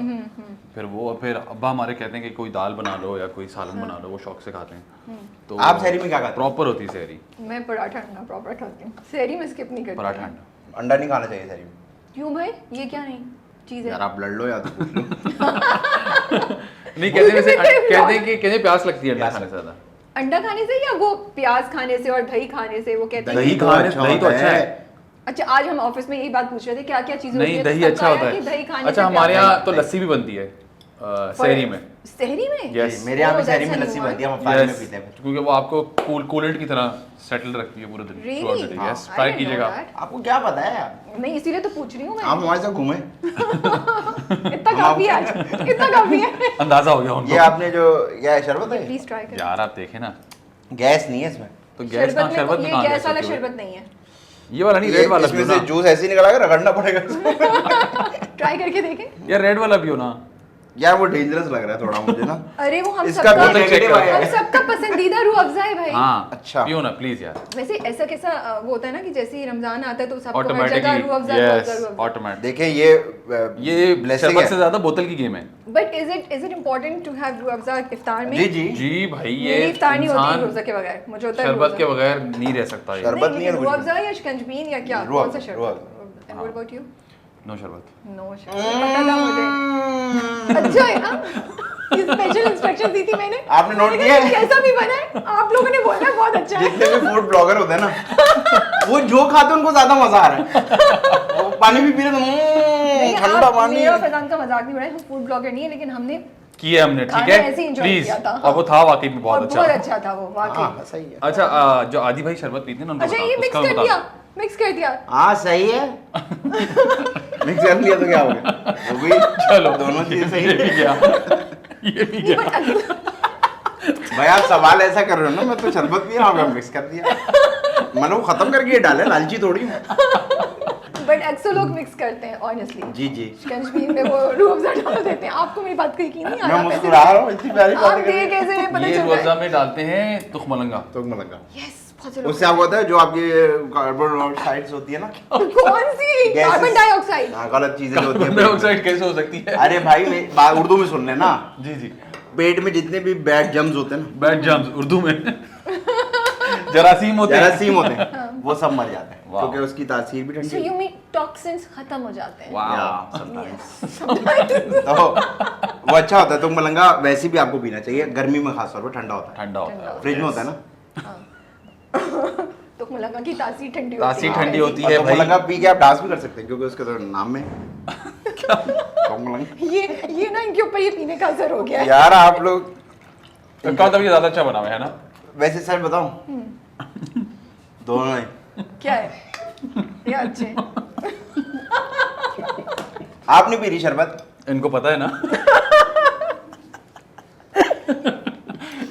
फिर अब्बा हमारे कहते हैं कि कोई दाल बना लो या कोई सालन बना लो, वो शौक से खाते हैं। तो आप सहरी में क्या खाते हैं? प्रॉपर होती है सहरी, मैं पराठा अंडा प्रॉपर खाती हूँ, सहरी में स्किप नहीं करती। पराठा अंडा। अंडा नहीं खाना चाहिए सहरी में। क्यों भाई, ये क्या नहीं चीज़ यार है? आप लड़ लो या तो पूछ लो। नहीं कहते हैं वैसे, कहते हैं कि कहते प्यास लगती है अंडा खाने से ज्यादा। अंडा खाने से या वो प्याज खाने से और दही खाने से? वो कहते हैं दही कि- खाने अच्छा दही तो होता अच्छा है। है। अच्छा आज हम ऑफिस में यही बात पूछ रहे थे क्या क्या चीजें नहीं, दही अच्छा होता है। अच्छा हमारे यहाँ तो लस्सी भी बनती है सहरी में। सहरी में? Yes। मेरे यहाँ भी Oh, सहरी that's में a लस्सी new बनती है, one. हम पानी में Yes, पीते हैं। क्योंकि वो आपको कूलेंट की तरह सेटल रखती है पूरे दिन। Really? throughout the day। हाँ। Yes, I try didn't know कीजिएगा। that. आपको क्या पता है यार? नहीं इसीलिए तो पूछ रही हूँ मैं। आप हमारे साथ घूमे। इतना काफी है आज, इतना काफी है। अंदाजा हो गया ये उनको। आपने जो क्या है, शरबत है? प्लीज ट्राई करें। यार आप देखें ना, गैस नहीं है इसमें। तो गैस का शरबत में ये कहाँ गैस वाला सकते हो? शरबत नहीं है। ये वाला नहीं, रेड वाला इसमें पियो से ना। जूस ऐसे ही निकला के रगड़ना पड़ेगा इसको। ट्राई करके देखें। यार रेड वाला पियो ना। यार वो डेंजरस लग रहा है थोड़ा मुझे ना। अरे वो हम इसका सबका भी नेगेटिव check है। हम सबका पसंदीदा रूह अफ़ज़ा है भाई। हाँ अच्छा। पियो ना प्लीज यार। वैसे ऐसा कैसा वो होता है ना कि जैसे ही रमजान आता है तो सबको हर जगह automatically Rooh Afza Rooh Afza yes Rooh Afza. Automatic. देखें ये ब्लेसिंग शरबत है। से ज्यादा बोतल की गेम है। But is it important to have Rooh Afza इफ्तार में? जी जी। जी भाई ये मेरी इफ्तार नहीं होती रूह इंसान अफ़ज़ा के बगैर। मुझे होता है रूह शरबत के अफ़ज़ा। बगैर नहीं रह सकता ये। शरबत नहीं है रूह कुछ भी। अफ़ज़ा या शिकंजबीन या क्या? रूह कौन सा अफ़ज़ा, शरबत? And what about you? No sharbat. No sharbat. पता था मुझे। अच्छा है ना? ये स्पेशल इंस्ट्रक्शन दी थी मैंने। आपने नोट मैंने किया है? कहा, कैसा भी बना है आप लोगों ने बोला बहुत अच्छा है। जितने भी फूड ब्लॉगर होते हैं ना, वो जो खाते हैं उनको ज्यादा मजा आ रहा है। वो पानी भी पी रहे नहीं, तो ठंडा आप पानी। मेरा फैजान का मजाक नहीं उड़ाए, हम फूड ब्लॉगर नहीं है लेकिन हमने किए हमने, ठीक खाना ऐसे ही है enjoy प्लीज। किया था, और वो था वाकई में और बहुत बहुत अच्छा। अच्छा था वो वाकई। हाँ सही है। अच्छा जो आदि भाई शरबत पीते हैं ना उनको अच्छा बताओ, ये मिक्स उसका कर बता दिया, दो। मिक्स कर दिया। हाँ सही है। मिक्स कर लिया तो क्या हो गया? वो भी चलो दोनों चीजें सही ये भी है। गया ये भी नहीं गया। बट अगला भाई आप सवाल ऐसा कर रहे हो ना, मैं तो शरबत पी रहा हूँ, मिक्स कर दिया। मैंने वो खत्म करके ये डाले, लालची थोड़ी हूँ। बट अक्सर लोग मिक्स करते हैं ऑनेस्टली। जी जी। शिकंजबी में वो रूह अफ़ज़ा डाल देते हैं। आपको मेरी बात की नहीं आ मैं रहा मुस्कुरा रहा हूँ, इतनी प्यारी आप बातें कर देख रही हैं। कैसे नहीं पता ये चल रोजा रहा है। में डालते हैं तुख मलंगा। तो मलंगा। यस बहुत से लोग उससे आपको पता है जो आपकी कार्बन डाइऑक्साइड्स होती है ना, कौन सी? Gases। Carbon dioxide. हाँ, गलत चीजें जो होती कार्बन है। डाइऑक्साइड कैसे हो सकती है? अरे भाई बात उर्दू में सुन लेना। जी जी। पेट में जितने भी बैड जम्स होते हैं ना, बैड जर्म्स उर्दू में जरासीम होते हैं। जरासीम होते हैं, वो सब मर जाते हैं वाह। क्योंकि उसकी तासीर भी ठंडी सो यू मीन टॉक्सिन्स खत्म हो जाते हैं। वाह या, sometimes। तो वो अच्छा होता है। तो मलंगा वैसे भी आपको पीना चाहिए, गर्मी में खास तौर पर ठंडा होता है। ठंडा होता है। फ्रिज में होता है ना। तो मलंगा की तासीर ठंडी तासीर होती है। ठंडी होती और है तो भाई। मलंगा पी के आप डांस भी कर सकते हैं क्योंकि उसके तो नाम में तो मलंगा। ये ना इनके ऊपर ये पीने का असर हो गया है। यार आप लोग इसका तब ये ज्यादा अच्छा बना हुआ है ना। वैसे सच बताऊं, दोनों ही। क्या है ये अच्छे? आप नहीं पी रही शरबत? इनको पता है ना।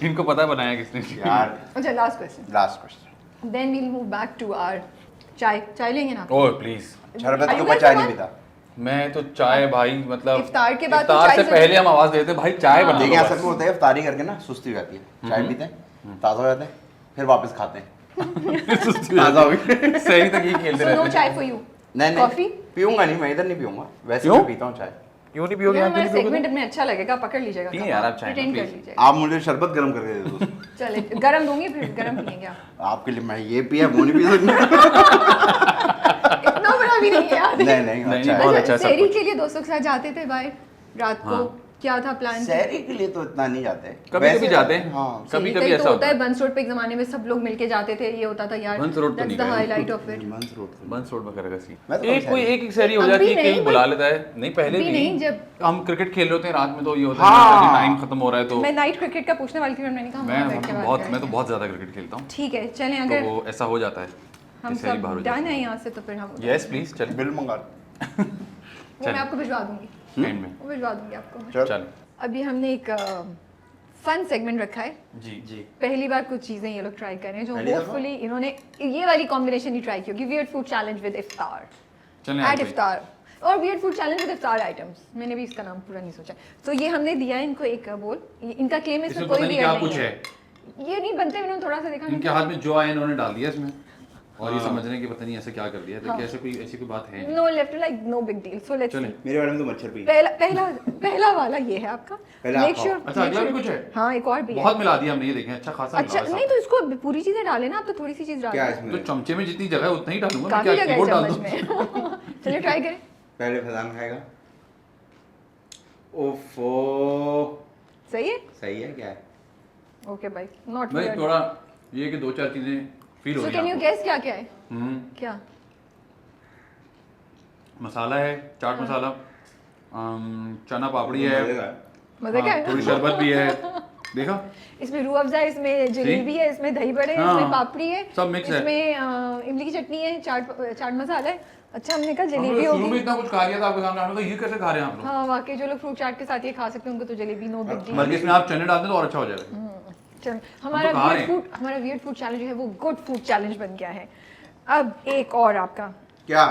इनको पता है बनाया किसने। यार अच्छा last question, last question. Then we will move back to our chai लेंगे ना? Oh please. शरबत के Are you ऊपर guys चाय the नहीं one? पीता। मैं तो चाय भाई मतलब इफ्तार के बाद तो इफ्तार चाय से जरूर- पहले हम आवाज देते हैं भाई चाय बना देखिए दो असल बस। में होता है, इफ्तारी करके ना सुस्ती हो जाती है, चाय पीते हैं, ताज़ा हो जाते हैं, फिर वापस खाते हैं, ताज़ा हो गई। सही तक ये खेलते So no रहते chai हैं। for you. नहीं Coffee? पीऊंगा नहीं, मैं इधर नहीं पीऊंगा, वैसे क्यों? मैं पीता हूँ चाय। क्यों नहीं पियोगे? यार आप क्यों हमारा नहीं पियोगे? सेगमेंट में अच्छा लगेगा, पकड़ लीजिएगा। पिए यार आप चाय, Pretend कर please। लीजिएगा। आप मुझे शरबत गर्म करके दे दो। चले गरम दूंगी फिर गरम पिएंगे आप। आपके लिए मैं ये पिया, वो नहीं पी सकता। इतना बड़ा भी नहीं है यार। नहीं नहीं नहीं, अच्छा है। बहुत अच्छा है सब सहरी कुछ। के लिए दोस्तों के साथ जाते थे बाहर रात को, हाँ। क्या था प्लान? शहरी के लिए तो इतना नहीं जाते, कभी कभी जाते हैं। हाँ। कभी सहरी कभी तो ऐसा होता है। होता है। बंस रोड पे एक जमाने में सब लोग मिलके जाते थे, ये होता था यार। बंस रोड तो नहीं द गए। Highlight of it. Munch road पे। बंस रोड वगैरह का सीन। मैं तो एक कभी कोई शहरी- एक सेरी हो अभी जाती है नहीं, कि but- बुला लेता है। नहीं पहले अभी भी नहीं, जब- हम क्रिकेट खेल रहे होते हैं रात में तो ये होता है हाँ। कि टाइम खत्म हो रहा है तो मैं नाइट क्रिकेट का पूछने वाली थी पर मैंने कहा मैं वहाँ बैठ के बात मैं तो करेंगे। बहुत ज्यादा क्रिकेट खेलता हूँ। ठीक है चलें, तो अगर वो ऐसा हो जाता है हम कि सेरी सब बाहर हो डन जाती है यहाँ से तो फिर हम है। यस प्लीज चल बिल मंगा। वो मैं आपको भिजवा दूंगी, एंड में वो भिजवा दूंगी आपको। चल। चल। अभी हमने एक फन सेगमेंट रखा है। जी जी पहली बार कुछ चीजें ये लोग ट्राई कर रहे हैं जो पहली दफा? होपफुली इन्होंने ये वाली कॉम्बिनेशन ही ट्राई की होगी, weird food challenge with iftar चलें एट आज भाई। इफ्तार और weird food challenge with iftar items. मैंने भी इसका नाम पूरा नहीं सोचा। तो ये हमने दिया है इनको एक बोल, इनका क्लेम है इसमें इसमें कोई पता भी नहीं क्या ऐड कुछ नहीं है, है। ये नहीं बनते, मैंने थोड़ा सा देखा इनके हाथ में जो आया इन्होंने डाल दिया इसमें और ये समझ रहे हैं कि पता नहीं ऐसे क्या कर दिया, लेकिन ऐसी कोई बात है नहीं। No left like no big deal. So let's चलें। सी। मेरे बारे में तो मच्छर भी है। पहला वाला ये है आपका। पहला आप मेक श्योर। अच्छा अगला भी कुछ है? हाँ एक और भी है। बहुत मिला दिया हमने, ये देखें अच्छा खासा अच्छा मिला नहीं तो इसको पूरी चीजें डाले ना, आप तो थोड़ी सी चीज क्या डाल इसमें तो चमचे में जितनी जगह है उतना ही डालूंगा मैं, काफी क्या जगह कीबोर्ड है डाल चम्मच दूं? में। चलिए ट्राई करें। पहले फैजान खाएगा। ओफो सही है। सही है क्या है? ओके भाई नॉट भाई वियर्ड। थोड़ा ये कि दो चार चीजें फील हो सो रही कैन यू हैं गेस क्या क्या है? आपको। क्या मसाला है, चाट मसाला, चना पापड़ी है, मजे का हाँ, है? थोड़ी शरबत भी है, देखा इसमें रूह अफ़ज़ा है, इसमें जलेबी है, इसमें दही बड़े हैं, हाँ, इसमें पापड़ी है, सब मिक्स है। इसमें इमली की चटनी है, चाट मसाला है। अच्छा हमने कहा हमने जलेबी शुरू में होगी। इतना कुछ खा लिया था आपके सामने, हमने कहा ये कैसे खा रहे हैं आप लोग? हाँ वाकई जो लोग फ्रूट चाट के साथ ये खा सकते हैं उनको तो जलेबी नो बिग डील। बल्कि इसमें आप चने डाल दें तो और अच्छा हो जाएगा। चल हमारा खा रहे वियर्ड फूड चैलेंज जो है वो गुड फूड चैलेंज बन गया है। अब एक और आपका, क्या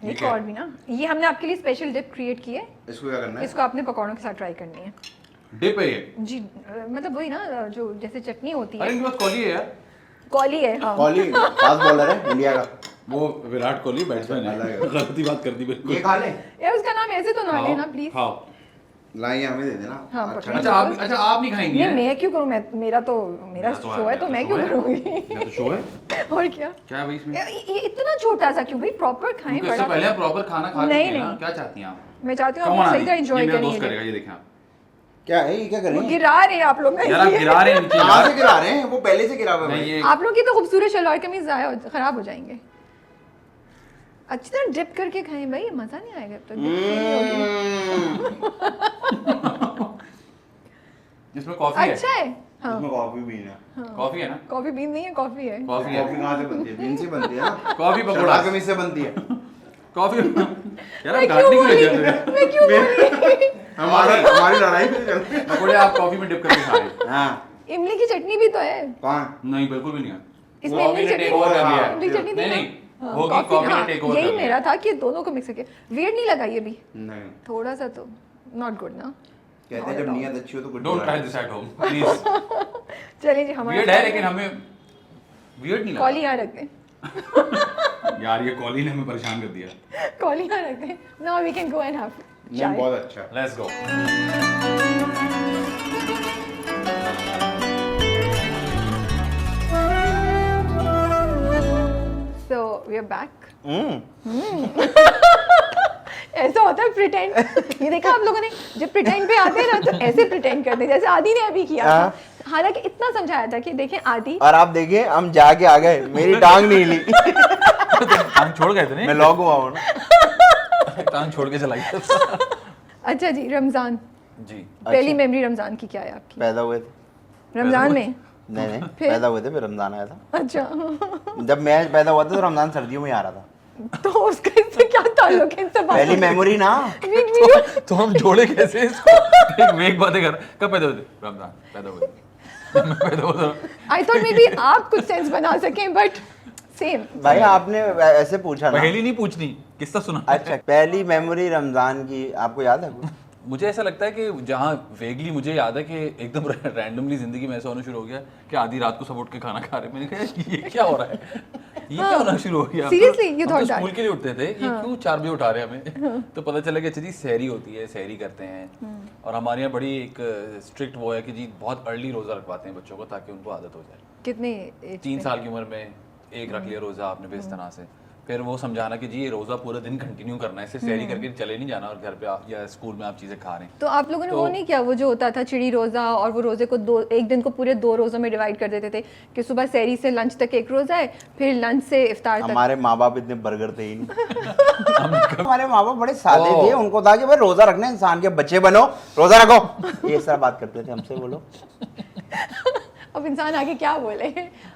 एक और भी ना, ये हमने आपके लिए स्पेशल डिप क्रिएट की है। इसको क्या करना है? इसको आपने पकौड़ों के साथ ट्राई करनी है। डिप है ये, जी मतलब वही ना जो जैसे चटनी होती अरे है, इनके पास कॉली है यार, कॉली है। हाँ कोहली फास्ट बॉलर है इंडिया का। वो विराट कोहली बैट्समैन अलग है, है। गलती बात कर दी बिल्कुल। ये खा ले। यार उसका नाम ऐसे तो ना खाओ, लेना प्लीज। खाओ। लाइए हमें दे देना। हाँ, अच्छा पकड़िए। अच्छा आप नहीं खाएंगी नहीं हैं? मैं क्यों करूँ, मैं मेरा शो है तो मैं क्यों करूँगी। मेरा तो शो है। और क्या क्या है भाई इसमें? ये इतना छोटा सा क्यों भाई, प्रॉपर खाएं क्योंकि इससे बड़ा। पहले आप प्रॉपर खाना खा नहीं, चुके हैं ना, नहीं। क्या चाहती हैं आप? मैं चाहती हूँ Come आप on, सही तरह आदि, एंजॉय ये मेरा दोस्त करिए। करेगा, ये देखें आप। क्या है ये? क्या कर वो रहे हैं? गिरा रहे हैं आप लोग ना यार आप इसलिए। गिरा रहे हैं नीचे कहाँ यार। से गिरा रहे हैं? वो पहले से गिरा हुआ है नहीं भाई। ये आप लोग की तो खूबसूरत शलवार कमीज खराब हो जाएंगे। अच्छी तरह डिप करके खाएं भाई, मजा नहीं आएगा तो dip नहीं होगी। इसमें कॉफी है, अच्छा है। हाँ इसमें कॉफी भी है। कॉफी है ना, कॉफी बीन नहीं है, कॉफी है। कॉफी है, कॉफी कहाँ से बनती है? बीन से बनती है ना। कॉफी पकौड़ा शलवार कमीज से बनती है। कॉफी यार मैं आप गांठ क्यों नहीं क्यों बोली? लग जाते हैं? मैं क्यों बोली? हमारी लड़ाई भी चल रही है। पकौड़े आप कॉफी में डिप करके खाएं। हाँ इमली की चटनी भी तो है कौन? नहीं बिल्कुल भी नहीं है। इसमें, इमली चटनी over कर दिया है। इमली चटनी नहीं थी नहीं ना? हाँ, होगी, कॉफी, कॉफी ने हाँ, टेक ओवर यही कर मेरा लिया। था कि दोनों को मिक्स करके। वियर्ड नहीं लगा ये भी नहीं, थोड़ा सा तो नॉट गुड ना। कहते हैं जब नियत अच्छी हो तो कुछ डोंट बुरा ट्राई नहीं। This at home please. चलिए जी हमारा वियर्ड है लेकिन हमें वियर्ड नहीं कॉली लगा यहाँ रख दें। यार, ये कॉली ने हमें परेशान कर दिया। कॉली यहाँ रख दें। Now we can go and have नहीं, चाय। बहुत अच्छा। Let's go. So we are back. Hmm. ऐसा होता है प्रिटेंड। ये देखा आप लोगों ने, जब प्रिटेंड पे आते हैं ना तो ऐसे प्रिटेंड करते हैं जैसे आदि ने अभी किया था। हालांकि इतना समझाया था कि देखें आदि, और आप देखिए हम जाके आ गए, मेरी टांग नहीं ली। टांग छोड़ गए थे मैं नहीं, लॉक हुआ हूँ ना। टांग छोड़ के चला गया। अच्छा जी रमजान, जी पहली मेमोरी रमजान की क्या है आपकी? पैदा हुए थे। रमजान में? नहीं नहीं फिर? पैदा हुए थे फिर रमजान आया था। अच्छा जब मैं पैदा हुआ था तो रमजान सर्दियों में ही आ रहा था। तो उसका इससे क्या ताल्लुक है इनसे बात? पहली मेमोरी ना। तो हम जोड़े कैसे इसको? एक वेग बातें कर, कब पैदा हुए थे? रमजान पैदा हुए थे। मैं पैदा हुआ था। आई थॉट मे बी आप कुछ सेंस बना सकें बट सेम। भाई आपने ऐसे पूछा ना। पहेली नहीं पूछनी, किस्सा सुना। अच्छा पहली मेमोरी रमजान की आपको याद है कुछ? मुझे ऐसा लगता है कि जहाँ वेगली मुझे याद है कि एकदम रैंडमली जिंदगी में ऐसा होना शुरू हो गया कि आधी रात को सब उठ के खाना खा रहे। मैंने कहा ये क्या हो रहा है, ये क्या होना शुरू हो गया। Seriously, you हम thought तो that? स्कूल के लिए उठते थे, ये क्यों 4 बजे उठा रहे हैं हमें। तो पता चला कि अच्छा जी सहरी होती है, सहरी करते हैं। और हमारे यहाँ बड़ी एक स्ट्रिक्ट वो है कि जी बहुत अर्ली रोजा रखवाते हैं बच्चों को ताकि उनको आदत हो जाए। कितने 3 साल की उम्र में एक रख लिया रोजा आपने भी इस तरह से, फिर वो समझाना कि जी ये रोजा पूरा दिन कंटिन्यू करना है, इससे सहरी करके चले नहीं जाना और घर पे या स्कूल में आप चीजें खा रहे हैं। तो आप लोगों ने वो नहीं किया, वो जो होता था चिड़ी रोजा, और वो रोजे को एक दिन को पूरे 2 रोजों में डिवाइड कर देते थे कि सुबह सहरी से लंच तक एक रोजा है, फिर लंच से इफ्तार तक। हमारे माँ बाप इतने बर्गर थे ही नहीं। हमारे माँ बाप बड़े सादे थे, उनको था कि भाई रोजा रखना है, इंसान के बच्चे बनो रोजा रखो, ये सारा बात करते थे हमसे वो लोग। अब इंसान आगे क्या बोले।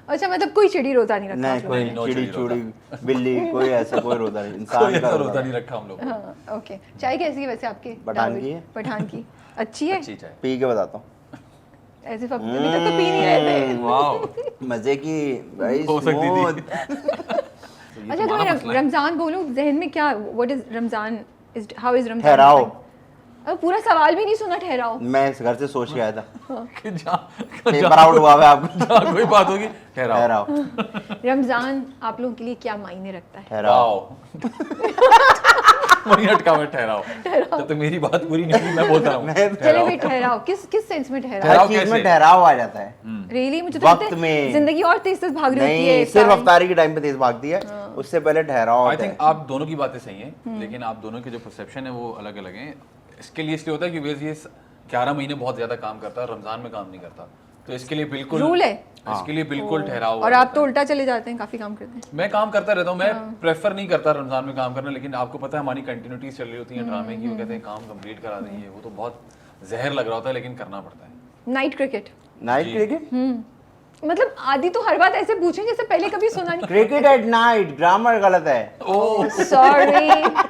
अच्छा मतलब कोई चिड़ी रोजा नहीं रखा नहीं आप लोगों कोई ने? no चिड़ी चिड़ी चूड़ी बिल्ली कोई ऐसा कोई रोजा नहीं, कोई इंसान ऐसा का रोजा रोजा। नहीं रखा हम लोग। हाँ ओके। चाय कैसी है वैसे आपकी? पठान की है। पठान की अच्छी है। अच्छी चाय। पी के बताता हूँ। ऐसे अभी तक तो पी नहीं रहे थे। वाह मजे की भाई हो सकती थी। smooth। अच्छा अगर मैं रमजान बोलूँ जहन में क्या what is Ramzan is how is Ramzan ठहराओ। अब पूरा सवाल भी नहीं सुना ठहराओ। मैं इस घर से सोच के आया था, कि जहाँ पेपर आउट हुआ है आपको। जहाँ कोई बात होगी ठहराओ ठहराओ रमजान आप लोगों के लिए क्या मायने रखता है? ठहराओ। वही अटका मैं ठहराओ जब तक मेरी बात पूरी नहीं हुई मैं बोलता हूँ चले भाई ठहराओ, किस सेंस में ठहराओ? ठहराओ हर चीज में कैसे? ठहराव आ जाता है। रियली मुझे तो वक्त लगता है में। जिंदगी और तेज तेज भाग रही होती है नहीं, सिर्फ सारी- अफ्तारी के टाइम पे तेज भागती है, उससे पहले ठहराव आई होता थिंक है। आप दोनों की बातें सही हैं लेकिन आप दोनों के जो परसेप्शन है वो अलग अलग हैं। इसके लिए इसलिए होता है कि ये 11 महीने बहुत ज्यादा काम करता है, रमजान में काम नहीं करता, तो इसके लिए बिल्कुल रूल है। इसके लिए बिल्कुल ठहराव और हो आप जाता तो है। उल्टा चले जाते हैं, काफी काम करते हैं। मैं काम करता रहता हूँ, मैं प्रेफर नहीं करता रमजान में काम करना, लेकिन आपको पता है हमारी कंटिन्यूटी चल रही होती है ड्रामे की, वो कहते हैं काम कंप्लीट करा देंगे, वो तो बहुत जहर लग रहा होता है लेकिन करना पड़ता है। नाइट क्रिकेट नाइट क्रिकेट, मतलब आदि तो हर बात ऐसे पूछे जैसे पहले कभी सुना नहीं। क्रिकेट एट नाइट, ग्रामर गलत है। सॉरी और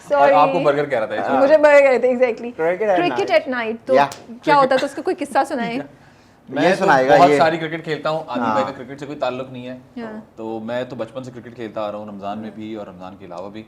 सॉरी आपको बर्गर कह रहा था मुझे बर्गर गए थे exactly. Cricket at cricket night. At night तो Yeah. क्या होता है, तो उसका कोई किस्सा सुनाए। मैं ये तो सुनाएगा बहुत ये। सारी क्रिकेट खेलता हूँ, आदि हाँ। भाई का क्रिकेट से कोई ताल्लुक नहीं है, हाँ। तो मैं तो बचपन से क्रिकेट खेलता आ रहा हूँ, रमजान में भी और रमजान के अलावा भी।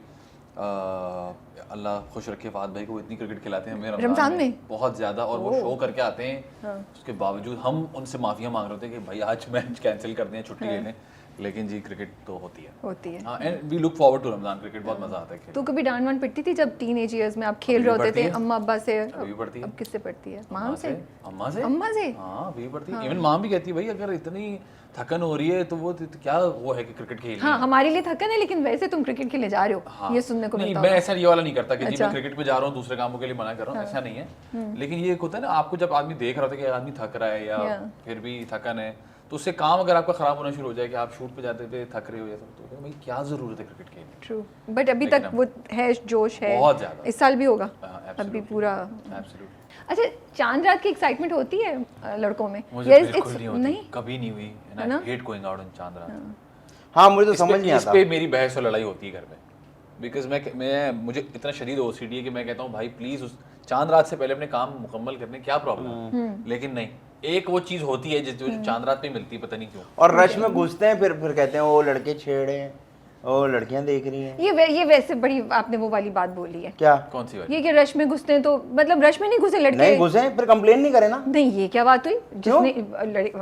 अल्लाह खुश रखे फाद भाई को, इतनी क्रिकेट खिलाते हैं हमें रमजान में? बहुत ज्यादा, और वो शो करके आते हैं, उसके बावजूद हम उनसे माफिया मांग रहे होते हैं कि भाई आज मैच कैंसिल कर दें, छुट्टी ले लें, लेकिन जी क्रिकेट तो होती है। हाँ, and we look forward to Ramzan cricket, बहुत मजा आता है खेलने तो कभी डांट वांट पिटती थी जब टीनेज इयर्स में आप खेल अभी रहे होते पड़ती थे है। अम्मा अब्बा से? अभी भी पड़ती है। अब किससे पड़ती है? अम्मा माम से? अम्मा से अम्मा से? हाँ अभी भी पड़ती है। इवन माम भी कहती है भाई अगर इतनी थकन हो रही है तो वो तो क्या वो है कि क्रिकेट खेलनी हाँ है। हमारे लिए थकन है, लेकिन वैसे तुम क्रिकेट खेलने जा रहे हो, हाँ। ये सुनने को नहीं, मिलता मैं होगा। ऐसा ये वाला नहीं करता कि जी अच्छा। मैं क्रिकेट पे जा रहा हूँ दूसरे कामों के लिए मना कर रहा हूँ, ऐसा नहीं है। लेकिन ये एक होता है ना, आपको जब आदमी देख रहा होता है कि आदमी थक रहा है या Yeah. फिर भी थकन है, तो उससे काम अगर आपका खराब होना शुरू हो जाए कि आप शूट पे जाते थे थक रहे हो या सब, तो भाई क्या जरूरत है क्रिकेट खेलने की? ट्रू, बट अभी लेकिन तक वो है, जोश है बहुत ज्यादा। इस साल भी होगा हाँ, अभी absolutely. पूरा। Absolutely. अच्छा, चांद रात की एक्साइटमेंट होती है लड़कों में? मुझे Yes, बिल्कुल it's- नहीं होती, नहीं? कभी नहीं हुई, and है ना? I hate going out on चांद रात। हाँ, मुझे तो इस समझ पे- नहीं इस आता। पे मेरी बहस और लड़ाई होती है घर में, बिकॉज मैं मुझे इतना शदीद ओसीडी है कि मैं कहता हूँ भाई प्लीज उस चांद रात से पहले अपने काम मुकम्मल करने, क्या प्रॉब्लम है? लेकिन नहीं, एक वो चीज होती है जो चांद रात पे मिलती है, पता नहीं क्यों। और रश में घुसते हैं, फिर कहते हैं वो लड़के छेड़े हैं, वो लड़कियां देख रही हैं। ये वैसे बड़ी आपने वो वाली बात बोली है, क्या कौन सी वाली? ये कि रश में घुसते हैं तो मतलब रश में नहीं घुसे लड़के? नहीं घुसे फिर कंप्लेन नहीं करे ना? नहीं, ये क्या बात हुई? जिसने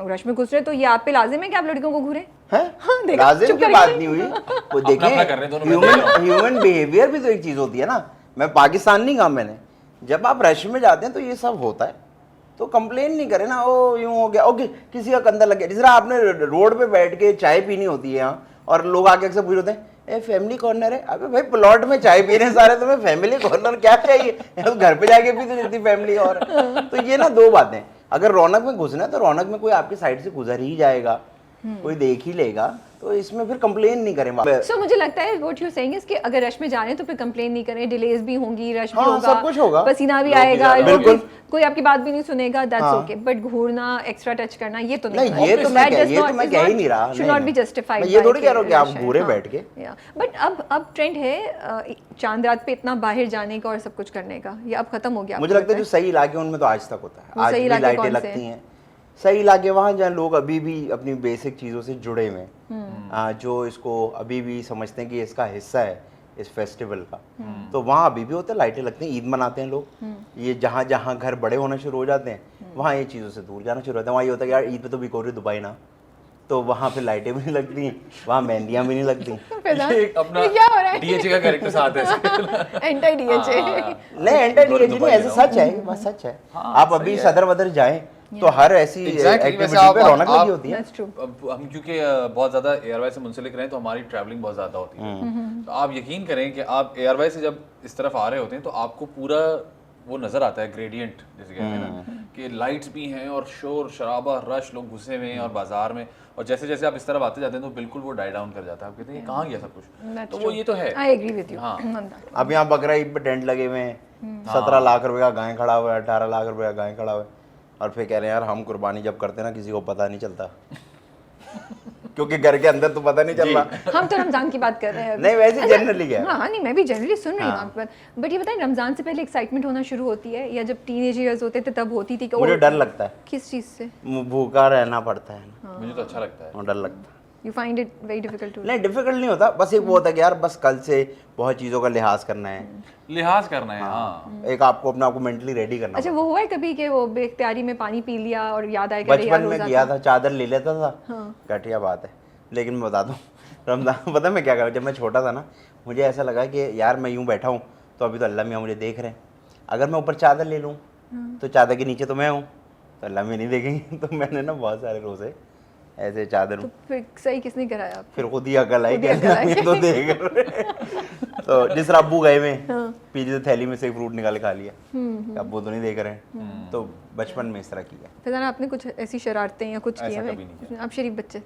रश में घुस रहे तो ये आप पे लाजिम है कि आप लड़कियों को घूरे? है? हाँ, देखा, लाजिम चुप की कर बात गई। नहीं हुई। वो अपना कर रहे हैं दोनों, मैं देखें, देख रहा ह्यूमन बिहेवियर भी तो एक चीज होती है ना। मैं पाकिस्तान नहीं कहा मैंने, जब आप रश में जाते हैं तो ये सब होता है, तो कंप्लेन नहीं करे ना, ओ यूं हो गया, ओके किसी का कंधा लग गया। जिस तरह आपने रोड पे बैठ के चाय पीनी होती है यहाँ, और लोग आके अक्सर पूछ होते हैं ए फैमिली कॉर्नर है। अबे भाई प्लॉट में चाय पी रहे हैं सारे, तुम्हें फैमिली कॉर्नर क्या चाहिए? तो घर पे जाके भी तो जितनी फैमिली और। तो ये ना दो बातें, अगर रौनक में घुसना है तो रौनक में कोई आपकी साइड से गुजर ही जाएगा, कोई देख ही लेगा, तो इसमें फिर कंप्लेन नहीं करें। सो मुझे लगता है व्हाट यू सेइंग इज कि अगर रश में जा रहे हैं तो फिर कंप्लेन नहीं करें, डिलेज भी होंगी, रश भी हाँ, होगा, सब कुछ होगा, पसीना भी लोग भी आएगा, जा रहे हैं। बिल्कुल। कोई आपकी बात भी नहीं सुनेगा, दैट्स हाँ। Okay, but Ghurna, extra touch करना, ये तो नहीं, नहीं, ये तो मैं कह ही नहीं रहा। Should not be justified. मैं ये थोड़ी कह रहा हूँ कि आप घूरे बैठ के। बट अब ट्रेंड है चांद रात पे इतना बाहर जाने का और सब कुछ करने का, ये अब खत्म हो गया? मुझे लगता है जो सही इलाके उनमें तो आज तक होता है, वो आज सही भी इलाके लाइटें कौन से लगती हैं। सही इलाके वहाँ जहाँ लोग अभी भी अपनी बेसिक चीज़ों से जुड़े हुए हैं, जो इसको अभी भी समझते हैं कि इसका हिस्सा है इस फेस्टिवल का, तो वहाँ अभी भी होता है, लाइटें लगती हैं, ईद मनाते हैं लोग। ये जहाँ जहाँ घर बड़े होना शुरू हो जाते हैं वहाँ ये चीज़ों से दूर जाना शुरू होता है। वहाँ ये होता है कि यार ईद पे तो बिकोरी दुबई ना, तो वहाँ पे लाइटें भी नहीं लगती, वहाँ मेहंदियाँ भी नहीं लगती। ये एक अपना ये क्या हो रहा है? डीएचए का कैरेक्टर साथ है इसके। Anti DHA. नहीं एंटर नहीं, ऐसे सच है, ये बात सच है। आप अभी सदर वदर जाएं तो हर ऐसी Exactly, वैसे एक्टिविटी पे रौनक लगी होती है। That's true. अब हम क्योंकि बहुत ज़्यादा एयरवाई से मुंसलिक रहे हैं तो हमारी ट्रैवलिंग बहुत ज़्यादा होती है, तो आप यकीन करें कि आप एयरवाई से जब इस तरफ आ रहे होते हैं तो आपको पूरा वो नज़र आता है ग्रेडियंट, जैसे कहते हैं ना कि लाइट्स भी हैं और शोर शराबा, रश, लोग घुसे हुए हैं और बाजार में, और जैसे जैसे आप इस तरफ आते जाते हैं तो बिल्कुल वो डाई डाउन कर जाता है। आप कहते हैं ये कहाँ गया सब कुछ, तो वो ये तो है। I agree with you. हाँ। अब यहाँ बकरा ईद पे टेंट लगे हुए हैं, 17 लाख रुपए का गाय खड़ा हुआ है, 18 लाख रुपए का गाय खड़ा हुआ है, और फिर कह रहे हैं यार हम कुर्बानी जब करते हैं ना किसी को पता नहीं चलता। क्योंकि घर के अंदर तो पता नहीं चल रहा। हम तो रमजान की बात कर रहे हैं अभी। नहीं वैसे जनरली क्या है? हाँ नहीं, मैं भी जनरली सुन रही हूँ आप पर। बट ये बताएं, रमजान से पहले एक्साइटमेंट होना शुरू होती है या जब टीनेज ईयर्स होते थे तब होती थी कि मुझे ओ, डर लगता है, किस चीज़ से? भूखा रहना पड़ता है ना, मुझे तो अच्छा लगता है। डर लगता है। You find it very difficult to? नहीं डिफिकल्ट नहीं होता, बस एक वो होता है कि यार बस कल से बहुत चीज़ों का लिहाज करना है, लिहाज करना है, हाँ। एक आपको अपने आप को मेंटली रेडी करना अच्छा, वो हुआ है कभी कि वो बेख्तियारी में पानी पी लिया और याद आया कि पड़ता है। अरे यार बचपन में रोज़ा किया था? था, चादर ले लेता था, हाँ। घटिया बात है। लेकिन मैं बता दूं, रमजान पता है मैं क्या करा, जब मैं छोटा था ना, मुझे ऐसा लगा कि यार मैं यूं बैठा हूँ तो अभी तो अल्लाह मियाँ मुझे देख रहे हैं, अगर मैं ऊपर चादर ले लूँ तो चादर के नीचे तो मैं हूँ, तो अल्लाह में नहीं देखेंगे। तो मैंने ना बहुत सारे रोज़े ऐसे चादर, तो फिर सही किसने कराया आप? फिर खुद ही अकल आई खुद कि ही अकल आई। अल्लाह तो देख रहे हैं। तो जिस तरह अब्बू गए में पीछे से थैली में से एक फ्रूट निकाल के खा लिया, कि अब्बू तो नहीं देख रहे हैं। तो बचपन में इस तरह किया। फिजान, आपने कुछ ऐसी शरारतें या कुछ ऐसा किया है? कभी नहीं किया। आप शरीफ बच्चे?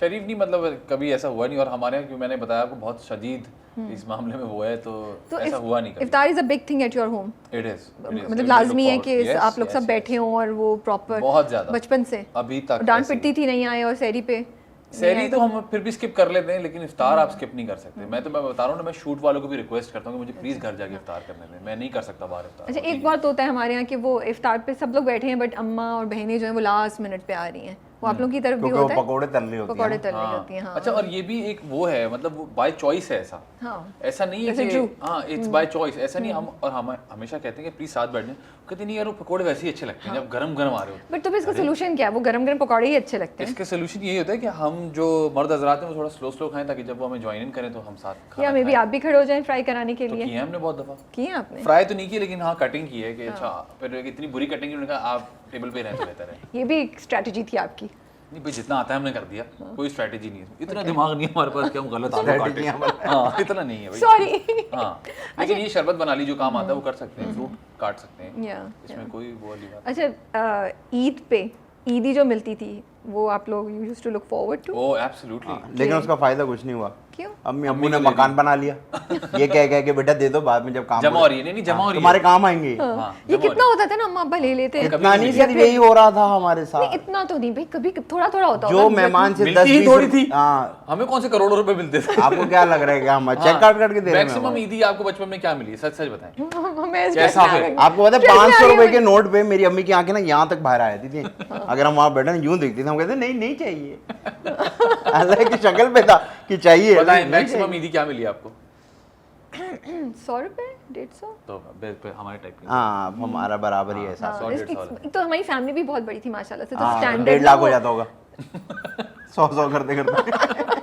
शरीफ नहीं, मतलब कभी ऐसा हुआ नहीं। और हमारे यहाँ, क्योंकि मैंने बताया आपको, बहुत शदीद इस मामले में वो है, तो ऐसा हुआ नहीं कभी। Iftar is a big thing at your home. It is मतलब लाजमी है कि आप लोग सब बैठे हों और वो प्रॉपर बहुत ज्यादा बचपन से अभी तक डांट ऐसे ही। पिटती थी नहीं आए और सहरी पे? सहरी तो हम फिर भी स्किप कर लेते हैं, लेकिन इफ्तार आप स्किप नहीं कर सकते। मैं बता रहा हूँ ना, मैं शूट वालों को भी रिक्वेस्ट करता हूँ कि मुझे प्लीज घर जाके इफ्तार करने दें, मैं नहीं कर सकता बाहर इफ्तार। अच्छा, एक बात होता है हमारे यहाँ कि वो इफ्तार पे सब लोग बैठे हैं बट अम्मा और बहनें जो हैं वो लास्ट मिनट पे आ रही हैं, वो आप लोग की तरफ भी क्योंकि वो होता है? पकौड़े तल रही होती पकौड़े हैं। तल रही होती हैं, हाँ। अच्छा, और ये भी एक वो है, मतलब वो बाय चॉइस है ऐसा। हाँ। ऐसा नहीं है ऐसे कि true। हाँ इट्स बाय चॉइस, ऐसा नहीं। हम और हम हमेशा कहते हैं कि प्लीज साथ बैठने, कहते नहीं यार वो पकोड़े वैसे ही अच्छे लगते हैं जब गरम गरम आ रहे होते बट तो फिर इसका सोल्यूशन क्या है? वो गरम गरम पकौड़े ही अच्छे लगते हैं। हैं। इसका सोल्यूशन यही होता है कि हम जो मर्द हजरात हैं वो थोड़ा स्लो स्लो खाएं, ताकि जब वो हमें ज्वाइन इन करें तो हम साथ खाना या मे बी खाएं। आप भी खड़े हो जाएं फ्राई कराने के तो लिए? किए हैं हमने बहुत दफा। किए आपने? फ्राई तो नहीं की, लेकिन हाँ कटिंग की है कि अच्छा, फिर इतनी बुरी कटिंग की, उन्होंने कहा आप टेबल पे रहें तो बेहतर है। ये भी एक स्ट्रेटजी थी आपकी? नहीं भाई, जितना आता है हमने कर दिया, कोई स्ट्रेटजी नहीं है, इतना दिमाग नहीं है हमारे पास कि हम गलत आलू काटें। हाँ, इतना नहीं है भाई। सॉरी। हाँ, लेकिन ये शरबत बना ली, जो काम आता है वो कर सकते हैं, फ्रूट काट सकते हैं, या इसमें कोई वो वाली बात। अच्छा, ईद पे ईदी जो मिलती थी वो आप लोग you used to look forward to? Oh absolutely. लेकिन उसका फायदा कुछ नहीं हुआ। क्यों? अम्मी अब्बू ने मकान बना लिया, ये कह के बेटा दे दो, बाद में जब काम जमा हो रही है, नहीं जमा हो रही है तुम्हारे काम आएंगे। हाँ, ये कितना होता था ना, अम्मा अब्बा ले लेते हैं। इतना नहीं, सिर्फ यही हो रहा था हमारे नहीं, साथ। इतना तो नहीं भाई, कभी थोड़ा थोड़ा होता जो होगा। मेहमान से मिलती 10 ही 20 थोड़ी थी। हाँ, हमें कौन से करोड़ों रुपए मिलते थे? आपको क्या लग रहा है कि हम चेक काट करके दे रहे हैं? मैक्सिमम ईदी आपको बचपन में क्या मिली, सच सच बताएं। हमें कैसा फिर? आपको पता है 500 रुपए के नोट पे मेरी अम्मी की आंखें ना यहाँ तक बाहर आ जाती थी। अगर हम वहाँ बैठे ना यूं देखते थे, हम कहते नहीं नहीं चाहिए। अल्लाह की शक्ल पे था कि चाहिए। बताएं नहीं मैक्सिमम चाहिए। ईदी क्या मिली आपको? 100 रुपए 150? तो हमारे टाइप की। हाँ, हमारा बराबर ही है साथ। 100 150 एक तो हमारी फैमिली भी बहुत बड़ी थी माशाल्लाह से, तो हाँ, स्टैंडर्ड 1.5 लाख हो जाता होगा 100 करते करते।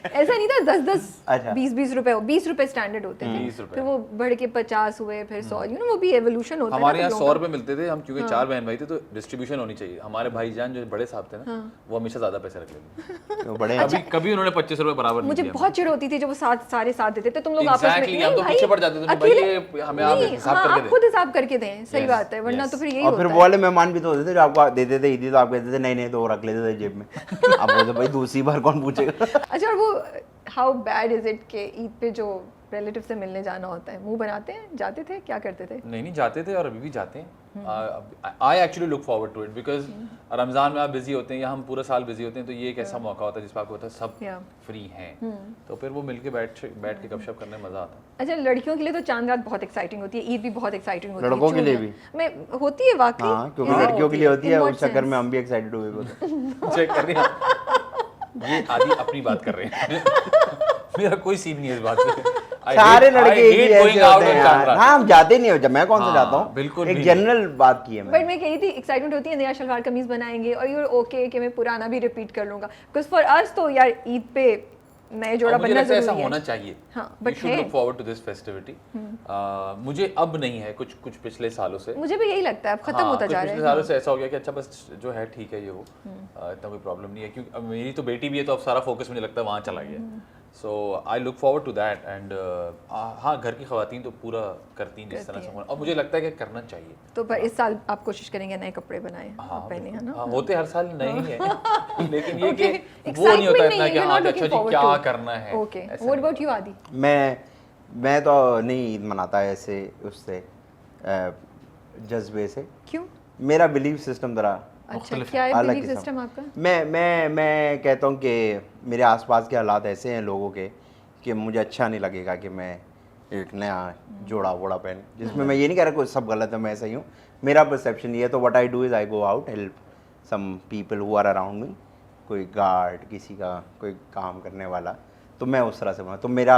ऐसा नहीं था 10 अच्छा। 20 रुपए 20 रुपए स्टैंडर्ड होते थे, 20 रुपए। फिर वो बढ़ के 50 हुए, फिर 100, यू नो वो भी एवोल्यूशन होता है हमारे ना यहाँ लोगों 100 का। रुपए मिलते थे, हम क्योंकि 4 बहन भाई थे तो डिस्ट्रीब्यूशन होनी चाहिए। हमारे भाईजान जो बड़े साहब थे ना, वो हमेशा ज्यादा पैसे रख लेते थे। तो बड़े कभी कभी उन्होंने 25 रुपए बराबर नहीं मुझे दिया। बहुत चिढ़ होती थी जब वो सारे साथ देते थे, तुम लोग आपस में Exactly, हम तो पीछे पड़ जाते थे, नहीं भाई, ये हमें आप नहीं, हिसाब हाँ, करके आप दें। खुद हिसाब करके दें, सही Yes, बात है, वरना yes. तो फिर यही और फिर होता वो वाले मेहमान भी तो होते थे जो आपको देते थे ईदी, तो आप कहते थे नहीं नहीं, तो वो रख लेते थे जेब में। आप बोलते भाई दूसरी बार कौन पूछेगा। है। अच्छा, और वो हाउ बैड इज इट के ईद पे जो रिलेटिव से मिलने जाना होता है, मुंह बनाते हैं, जाते थे, क्या करते थे? नहीं जाते थे और अभी भी जाते हैं। I actually look forward to it, because Ramzan में आप बिजी होते हैं या हम पूरा साल बिजी होते हैं, तो ये एक ऐसा मौका होता है जिसमें आपको होता है सब Yeah. फ्री हैं, तो फिर वो मिलके बैठ के गपशप करने में मजा आता है। अच्छा, लड़कियों के लिए तो चांद रात बहुत एक्साइटिंग होती है, ईद भी बहुत एक्साइटिंग होती है। लड़कों के लिए क्यों? भी? मैं होती है वाकई। हाँ, क्योंकि Is it? लड़कियों के लिए होती है, In what उस चक्कर में sense? हम भी एक्साइटेड हुए होते। चेक कर रहे हैं, ये आदि अपनी बात कर रहे हैं। मेरा कोई सीन नहीं है इस बात से। सारे लड़के एक ही ऐसे होते हैं यार। हाँ, हम जाते नहीं हो, मैं कौन सा हाँ, जाता हूँ, बिल्कुल एक भी जनरल बात की है बट मैंने। मैं कही थी एक्साइटमेंट होती है, नया शलवार कमीज बनाएंगे और यूर ओके कि मैं पुराना भी रिपीट कर लूंगा, बिकॉज फॉर अस तो यार ईद पे नए जोड़ा मुझे बनना लगता है ऐसा जरूरी होना है। चाहिए। हाँ, We but should है। look forward to this festivity। मुझे अब नहीं है, कुछ पिछले सालों से। मुझे भी यही लगता है, अब खत्म हाँ, होता कुछ जा रहा पिछले है। सालों से ऐसा हो गया कि अच्छा बस जो है ठीक है, ये वो इतना कोई प्रॉब्लम नहीं है, क्योंकि अब मेरी तो बेटी भी है, तो अब सारा फोकस मुझे लगता है वहाँ चला गया। So I look forward to that and हाँ, घर की खवातीन तो पूरा करती हैं जिस तरह से, और मुझे लगता है कि करना चाहिए। तो पर इस साल आप कोशिश करेंगे नए कपड़े बनाए, हाँ, पहने, है ना? हाँ, होते हर साल नए ही हैं, लेकिन ये Okay, कि वो नहीं होता excitement इतना नहीं, कि you're हाँ not अच्छा looking जी forward क्या to। करना है। Okay, ऐसा what नहीं about you, आदि? मैं तो नहीं ईद मनाता है ऐसे उससे जज्बे से। क्यों? मेरा बिलीफ सिस्टम ज़रा अच्छा, क्या है अलग बिलीफ किस्म। सिस्टम आपका? मैं कहता हूँ कि मेरे आसपास के हालात ऐसे हैं लोगों के कि मुझे अच्छा नहीं लगेगा कि मैं एक नया जोड़ा वोड़ा पहन, जिसमें मैं ये नहीं कह रहा कोई सब गलत है, मैं ऐसा ही हूँ, मेरा परसेप्शन ये है। तो what I do is I go out, help some people who are around me, कोई गार्ड, किसी का कोई काम करने वाला, तो मैं उस तरह से बना, तो मेरा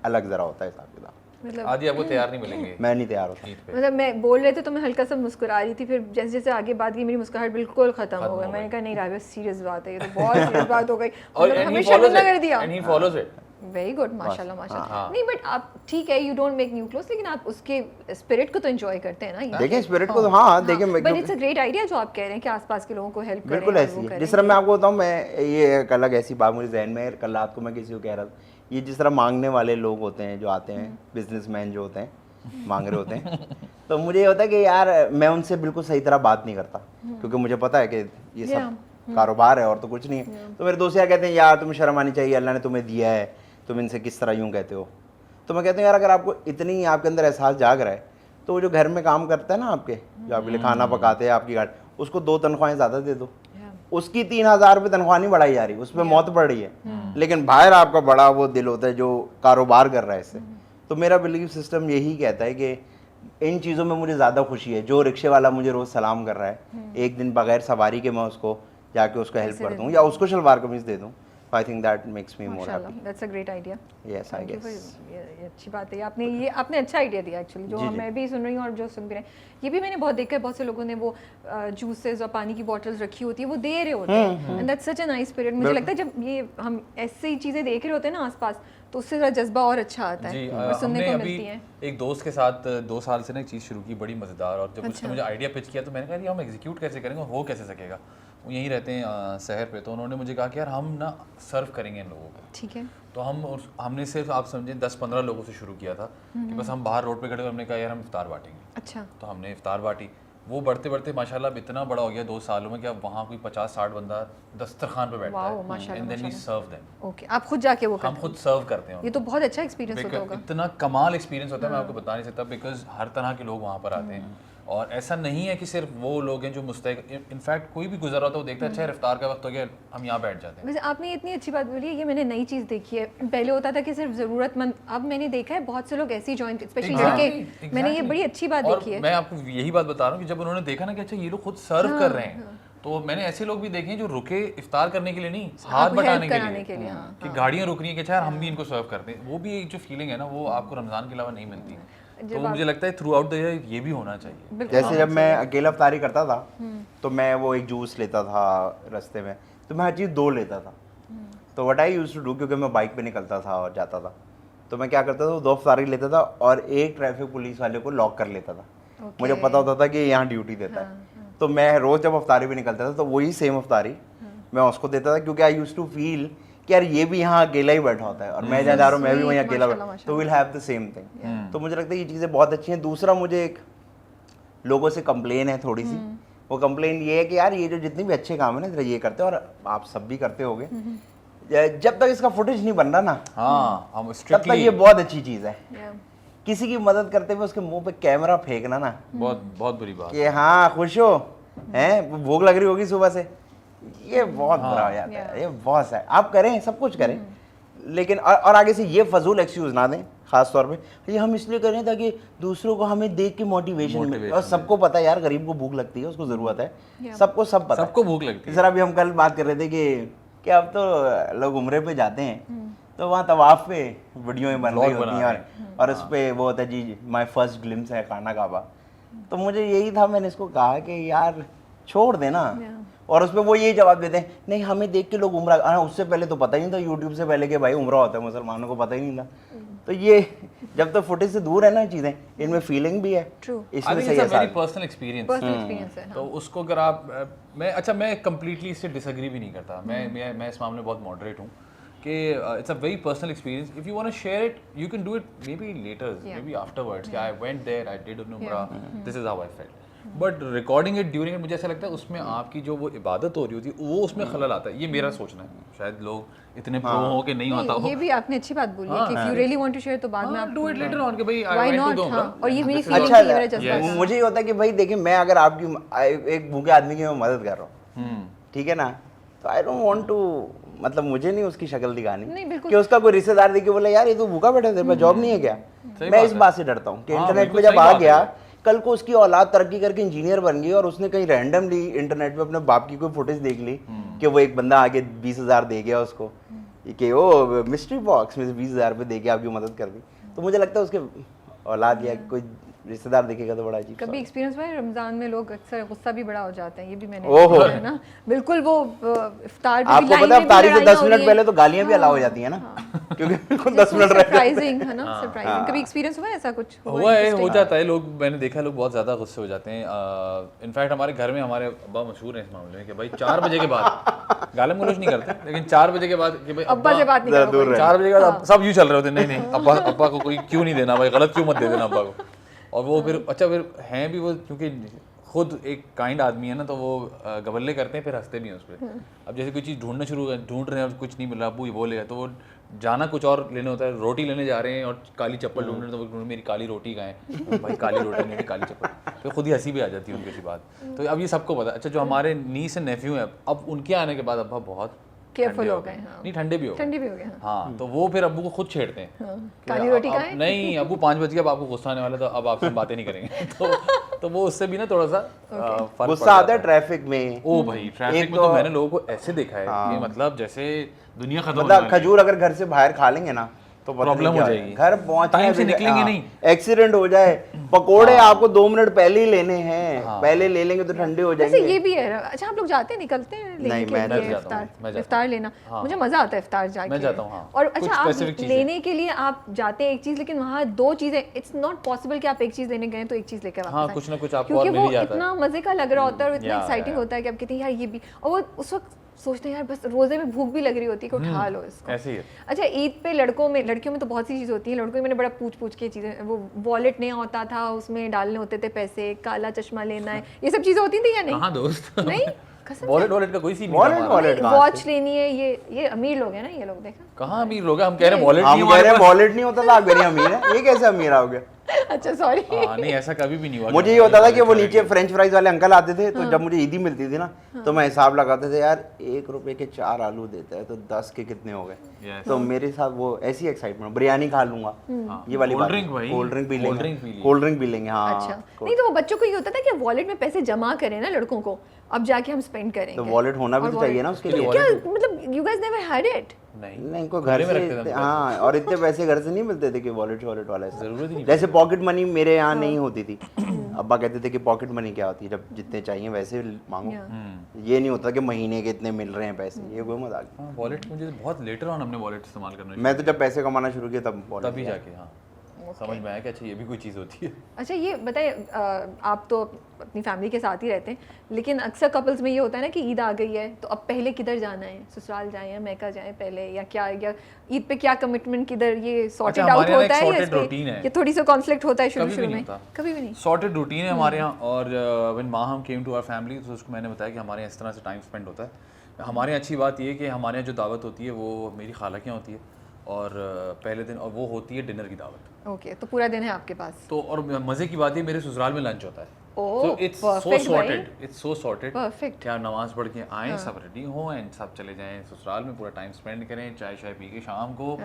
अलग ज़रा होता है हिसाब किताब। मतलब आदि आपको तैयार नहीं मिलेंगे मैं नहीं तैयार होता। ईद पे। मतलब मैं बोल रहे थे तो मैं हल्का सा मुस्कुरा रही थी, फिर जैसे जैसे आगे बात की मेरी मुस्कुराहट बिल्कुल खत्म हो गई। मैंने कहा नहीं राबिया, सीरियस बात है, ये तो बहुत सीरियस बात हो गई, और मतलब and he हमें follows शर्मिंदा it, कर दिया। and he follows it. Very good, माशाल्लाह माशाल्लाह। हाँ। नहीं बट आप ठीक है, you don't make new clothes, लेकिन आप उसके स्पिरिट को तो एंजॉय करते हैं ना। ये देखें स्पिरिट को तो, हाँ देखें, but it's a great idea जो आप कह रहे हैं कि आसपास के लोगों को हेल्प करें। बिल्कुल और ऐसी वो है। करें। जिस तरह मैं आपको बताऊँ, मैं ये एक अलग ऐसी बात मुझे जहन में है, कल रात को मैं किसी को कह रहा था, ये जिस तरह मांगने वाले लोग होते हैं जो आते हैं, बिजनेसमैन जो होते हैं मांग रहे होते हैं, तो मुझे ये होता है कि यार मैं उनसे बिल्कुल सही तरह बात नहीं करता, क्योंकि मुझे पता है कि ये सब कारोबार है और तो कुछ नहीं है। तो मेरे दोस्त यार कहते हैं यार तुम्हें शर्म आनी चाहिए, अल्लाह ने तुम्हें दिया है, तुम इनसे किस तरह यूँ कहते हो। तो मैं कहता हूँ यार अगर आपको इतनी आपके अंदर एहसास जाग रहा है, तो वो जो घर में काम करता है ना आपके, जो आपके लिए खाना पकाते हैं, आपकी गाड़ी, उसको 2 तनख्वाहें ज़्यादा दे दो। उसकी 3,000 रुपये तनख्वाह नहीं बढ़ाई जा रही, उसमें मौत पड़ रही है, लेकिन बाहर आपका बड़ा वो दिल होता है जो कारोबार कर रहा है इससे। तो मेरा बिलीफ सिस्टम यही कहता है कि इन चीज़ों में मुझे ज़्यादा खुशी है। जो रिक्शे वाला मुझे रोज़ सलाम कर रहा है, एक दिन बगैर सवारी के मैं उसको जाके उसको हेल्प कर दूँ या उसको शलवार कमीज दे दूँ, I think that makes me more माशाल्लाह, happy. That's a great idea. Yes I Thank you for guess. ये अच्छी बात है, आपने अच्छा आइडिया दिया एक्चुअली, जो जी, जी। मैं भी सुन रही हूँ और जो सुन भी रहे हैं। ये भी मैंने बहुत देखा है, बहुत से लोगों ने वो जूसेस और पानी की बॉटल्स रखी होती है, वो दे रहे होते हैं, and that's such a nice spirit. मुझे लगता है जब ये हम ऐसी चीज़ें देख रहे होते हैं ना आसपास, तो उससे ज़रा जज्बा और अच्छा आता जी, है और सुनने हमने को अभी मिलती है। एक दोस्त के साथ 2 साल से ना एक चीज़ शुरू की, बड़ी मज़ेदार, और जब उसने अच्छा। मुझे आइडिया पिच किया तो मैंने कहा यार हम एग्जीक्यूट कैसे करेंगे, हो कैसे सकेगा। वो यहीं रहते हैं शहर पे, तो उन्होंने मुझे कहा कि यार हम ना सर्व करेंगे इन लोगों को। ठीक है। तो हमने सिर्फ आप समझे 10-15 लोगों से शुरू किया था कि बस हम बाहर रोड पे खड़े हुए, हमने कहा यार हम इफ्तार बांटेंगे। अच्छा। तो हमने इफ्तार बांटी, वो बढ़ते बढ़ते माशाल्लाह अब इतना बड़ा हो गया 2 सालों में कि अब वहाँ कोई 50-60 बंदा दस्तरखान पे बैठता वाओ, है, माशाल्लाह, एंड देन वी माशाल्लाह। सर्व देम। ओके, आप खुद जाके वो हम करते खुद सर्व करते हैं हैं। ये तो बहुत अच्छा एक्सपीरियंस होता होगा। इतना कमाल एक्सपीरियंस होता है, मैं आपको बता नहीं सकता, बिकॉज हर तरह के लोग वहाँ पर आते हैं। और ऐसा नहीं है कि सिर्फ वो लोग हैं जो मुस्तैक, इनफैक्ट कोई भी गुजर रहा होता है वो देखता है अच्छा इफ्तार का वक्त हो गया, हम यहाँ बैठ जाते हैं। वैसे आपने इतनी अच्छी बात बोली है, ये मैंने नई चीज़ देखी है। पहले होता था कि सिर्फ ज़रूरतमंद, अब मैंने देखा है बहुत से लोग ऐसे ही ज्वाइन, स्पेशली लड़के। मैंने ये बड़ी अच्छी बात और देखी है। मैं आपको यही बात बता रहा हूँ कि जब उन्होंने देखा ना कि अच्छा ये लोग खुद सर्व कर रहे हैं, तो मैंने ऐसे लोग भी देखे हैं जो रुके इफ्तार करने के लिए नहीं, हाथ आपको बटाने help के कराने लिए, के लिए, हाँ, कि गाड़ियाँ रुक रही हैं कि अच्छा यार हम भी इनको सर्व करते हैं। वो भी एक जो फीलिंग है ना, वो आपको रमज़ान के अलावा नहीं मिलती। तो मुझे लगता है थ्रू आउट द ईयर ये भी होना चाहिए। जैसे जब मैं अकेला अफ्तारी करता था, तो मैं वो एक जूस लेता था रास्ते में, तो मैं हर चीज़ 2 लेता था। तो what I used to do, क्योंकि मैं बाइक पे निकलता था और जाता था, तो मैं क्या करता था, 2 अफ्तारी लेता था और एक ट्रैफिक पुलिस वाले को लॉक कर लेता था। मुझे पता होता था कि यहाँ ड्यूटी देता है, तो मैं रोज़ जब अफ्तारी पे निकलता था तो वही सेम अफ्तारी मैं उसको देता था, क्योंकि आई यूज्ड टू फील कि यार ये भी यहाँ अकेला ही बैठा होता है और मैं जहाँ जा रहा हूँ मैं भी वहीं अकेला बैठा, तो will have the same thing. तो मुझे लगता है ये चीज़ें बहुत अच्छी हैं। दूसरा, मुझे एक लोगों से कंप्लेन है थोड़ी सी, वो कंप्लेन ये है कि यार ये जो जितने भी अच्छे काम है ना ये करते हैं, और आप सब भी करते होगे, जब तक इसका फुटेज नहीं बन रहा ना, हाँ हम तब तक स्ट्रिक्टली ये बहुत अच्छी चीज़ है। Yeah. किसी की मदद करते हुए उसके मुंह पे कैमरा फेंकना ना, बहुत बहुत बुरी बात। कि हाँ खुश हो, हैं भूख लग रही होगी सुबह से, ये बहुत बुरा हो जाता है। ये बहुत है, आप करें सब कुछ करें, लेकिन और आगे से ये फजूल एक्सक्यूज ना दें, खास तौर पे ये हम इसलिए करें ताकि दूसरों को हमें देख के मोटिवेशन मिले। और सबको पता है यार गरीब को भूख लगती है, उसको ज़रूरत है, सबको सब पता है। सबको भूख लगती है। सर अभी हम कल बात कर रहे थे कि अब तो लोग उम्रे पे जाते हैं, तो वहाँ तवाफ पे वीडियो बन रही होती हैं और उस पर वो होता है जी माई फर्स्ट ग्लिम्स है खाना काबा। तो मुझे यही था, मैंने इसको कहा कि यार छोड़ देना, और उसमें वो यही जवाब देते हैं नहीं हमें देख के लोग उम्रा, उससे पहले तो पता ही नहीं था यूट्यूब से पहले कि भाई उम्रा होता है, मुसलमानों को पता ही नहीं था। तो ये जब तक फुटेज से दूर है ना चीज़ें, इनमें फीलिंग भी है, इसमें सही है very personal experience. Personal experience है। तो उसको अगर आप मैं कंप्लीटली इससे डिसएग्री भी नहीं करता, मैं इस मामले में बहुत मॉडरेट हूँ कि it's a very personal experience. If you want to share it you can do it maybe later, maybe afterwards कि I went there, I did Umrah, this is how I felt. But recording it during it मुझे ऐसा लगता है उसमें आपकी जो वो इबादत हो रही होती है वो उसमें खलल आता है, ये मेरा सोचना है। शायद लोग इतने प्रो हो के नहीं होता हो। ये भी आपने अच्छी बात बोली है कि if you really want to share तो बाद में आप डू इट लेटर ऑन कि भाई I why want to not. Do. हाँ, और ये मेरी This is- फीलिंग अच्छा थी, मेरा जज्बा था। मुझे ये होता है कि भाई देखिए मैं अगर आपकी एक भूखे आदमी की मैं मदद कर रहा हूँ, ठीक है ना, तो आई डोंट वांट टू, मतलब मुझे नहीं उसकी शक्ल दिखानी नहीं, बिल्कुल। कि उसका कोई रिश्तेदार देखे बोले यार ये तो भूखा बैठा तेरे पास जॉब नहीं है क्या। सही मैं बात इस है। बात से डरता हूँ कि हाँ, इंटरनेट पे बिल्कुल जब सही आ बात गया, है। कल को उसकी औलाद तरक्की करके इंजीनियर बन गई और उसने कहीं रैंडमली इंटरनेट पे अपने बाप की कोई फुटेज देख ली कि वो एक बंदा आगे 20,000 दे गया उसको कि ओ मिस्ट्री बॉक्स में से 20,000 रुपये दे के आपकी मदद कर दी, तो मुझे लगता है उसके औलाद या कोई रिश्तेदार दिखेगा तो बड़ा अजीब। कभी एक्सपीरियंस हुआ है रमजान में लोग अक्सर गुस्सा भी बड़ा हो जाते हैं, ये भी मैंने ओहो। देखा है ना। बिल्कुल वो इफ्तार पे भी आपको लाइन पता है में भी इफ्तारी से लड़ाइयाँ 10 हो मिनट रही हैं। पहले तो गालियां भी अलाउ हो जाती है ना, क्योंकि बिल्कुल 10 मिनट रह जाते हैं। सरप्राइजिंग है ना, सरप्राइजिंग। कभी एक्सपीरियंस हुआ है ऐसा कुछ? हुआ है, हो जाता है। लोग मैंने देखा है लोग बहुत ज़्यादा गुस्से हो जाते हैं। इनफैक्ट हमारे घर में हमारे अब्बा मशहूर हैं इस मामले में कि भाई 4 बजे के बाद गालिम गलौज नहीं करते, लेकिन 4 बजे के बाद कि भाई अब्बा से बात नहीं जरा करो दूर कोई। रहे। 4 बजे के बाद सब यूँ चल रहे होते नहीं नहीं अब्बा को कोई क्यों नहीं देना भाई, गलत क्यों मत दे देना अब्बा को। और वो फिर अच्छा फिर हैं भी वो, क्योंकि खुद एक काइंड आदमी है ना, तो वो गवल्ले करते हैं फिर हंसते भी हैं उस पर। अब जैसे कोई चीज़ ढूंढ रहे हैं और कुछ नहीं मिल रहा, अब्बू ये बोलेगा तो वो जाना कुछ और लेने होता है। रोटी लेने जा रहे हैं और काली चप्पल ढूंढ रहे हैं, तो वो ढूंढ मेरी काली रोटी कहाँ है भाई, काली रोटी नहीं काली चप्पल। तो खुद ही हंसी भी आ जाती है उनकी सी बात। तो अब ये सबको पता। अच्छा जो हमारे नीस एंड नेफ्यू हैं, अब उनके आने के बाद अब्बा बहुत केयरफुल ठंडे हो गए। हाँ, नहीं ठंडे भी हो गए। ठंडी भी हो गए। हाँ। हाँ तो वो फिर अब्बू को खुद छेड़ते हैं कि काली अब- रोटी अब कहाँ है? नहीं अब्बू 5 बज गया, अब आपको गुस्सा आने वाला है, तो अब आपसे हम बातें नहीं करेंगे। तो वो उससे भी ना थोड़ा सा फर्क पड़ गुस्सा आता जाता है ट्रैफिक में। ओ भाई ट्रैफिक एक में तो तो- मैंने लोगों को ऐसे देखा है कि मतलब जैसे दुनिया खत्म होने मतलब वाली है। खजूर अगर घर से बाहर खा लेंगे ना तो पता नहीं प्रॉब्लम हो क्या जाएगी। घर पहुंच टाइम से निकलेंगे नहीं। एक्सीडेंट हो जाए, पकोड़े आपको 2 मिनट पहले ही लेने हैं, पहले ले लेंगे तो ठंडे हो वैसे जाएंगे। ये भी है। अच्छा आप लोग जाते हैं, निकलते हैं लेने नहीं, के मैं लिए जाता हूँ, इफ्तार? मैं जाता इफ्तार लेना मुझे मजा आता है, इफ्तार जाके मैं जाता हूँ, हाँ। और कुछ अच्छा आप specific चीज़ें। लेने के लिए आप जाते हैं एक चीज, लेकिन वहाँ 2 चीजें, इट्स नॉट पॉसिबल कि आप एक चीज लेने गए तो एक चीज लेकर वापस हाँ आए। कुछ ना कुछ आपको और क्योंकि मिल वो ही जाता है। इतना मजे का लग रहा होता है और इतना या, एक्साइटिंग या। होता है कि आप कहते हैं यार ये भी, और वो उस वक्त सोचते हैं यार बस रोजे में भूख भी लग रही होती है कि उठा लो इसको। ऐसे ही है। अच्छा ईद पे लड़कियों में तो बहुत सी चीज़ होती है। लड़कों में मैंने बड़ा पूछ के चीज़ें, वो वॉलेट नहीं होता था, उसमें डालने होते थे पैसे, काला चश्मा लेना है, ये सब चीज़ें होती थी या नहीं? कहाँ दोस्त नहीं कसम वॉलेट का कोई सीन नहीं Wallet, था हमारा। wallet कहाँ वॉच लेनी है, ये अमीर लोग हैं ना ये लोग, देखा? कहाँ अमीर लोग हैं? हम कह रहे हैं वॉलेट नहीं हम कह रहे हमारे हैं पास। वॉलेट नहीं होता था, आप कह रही हैं अमीर है, ये कैसे अमीर आओगे। अच्छा सॉरी। हाँ नहीं ऐसा कभी भी नहीं हुआ। मुझे ये होता था कि वो नीचे फ्रेंच फ्राइज वाले अंकल आते थे, तो जब मुझे ईदी मिलती थी ना तो मैं हिसाब लगाते थे यार 1 रुपए के 4 आलू देता है तो 10 के कितने हो गए। Yes. तो मेरे साथ वो ऐसी एक्साइटमेंट, बिरयानी खा लूंगा ये वाली Cold बात। drink भाई, कोल्ड ड्रिंक पी cold लेंगे, drink पी ली। कोल्ड ड्रिंक पी लेंगे। हाँ अच्छा नहीं तो वो बच्चों को ये होता था कि वॉलेट में पैसे जमा करें ना लड़कों को, अब जाके हम स्पेंड करेंगे। तो वॉलेट होना भी और तो चाहिए ना wallet- उसके तो लिए। क्या मतलब you guys never had it? नहीं नहीं इनको घर में से रखते थे हम हाँ, और इतने पैसे घर से नहीं मिलते थे कि वॉलेट वाला ऐसा। जरूरत ही नहीं। जैसे पॉकेट मनी मेरे यहाँ नहीं होती थी। अब्बा कहते थे कि पॉकेट मनी क्या होती है, जब जितने चाहिए वैसे मांगो। ये नहीं होता कि महीने के इतने मिल रहे हैं पैसे, ये कोई मजाक। हाँ वॉलेट मुझे बहुत लेटर ऑन हमने वॉलेट इस्तेमाल करना मैं तो जब पैसे कमाना शुरू किया तब शुरू- तभी जाके हाँ समझ में आया कि अच्छा ये भी कोई चीज़ होती है। अच्छा ये बताइए, आप तो अपनी फैमिली के साथ ही रहते हैं, लेकिन अक्सर कपल्स में ये होता है ना कि ईद आ गई है तो अब पहले किधर जाना है, ससुराल जाएं या मैका जाएं पहले, या क्या, या ईद पे क्या कमिटमेंट किधर, ये सॉर्टेड अच्छा, आउट हमारे यहाँ होता एक है या sorted इसमें routine है। ये थोड़ी सा कॉन्फ्लिक्ट होता है शुरू कभी भी शुरू नहीं में? होता। कभी भी नहीं। सॉर्टेड रूटीन है हमारे यहाँ। और when Maham came to our family तो उसको मैंने बताया कि हमारे यहाँ इस तरह से टाइम स्पेंड होता है। हमारे यहाँ अच्छी बात ये है कि हमारे यहाँ जो दावत होती है वो मेरी खाला के यहाँ होती है, और पहले दिन, और वो होती है डिनर की दावत। ओके तो पूरा दिन है आपके पास। तो और मज़े की बात ये मेरे ससुराल में लंच होता है। ओह, So it's so perfect sorted, it's so sorted Perfect. कि आप नमाज पढ़ के आएँ, सब रेडी हो एंड सब चले जाएं ससुराल में, पूरा टाइम स्पेंड करें, चाय शाय पी के शाम को,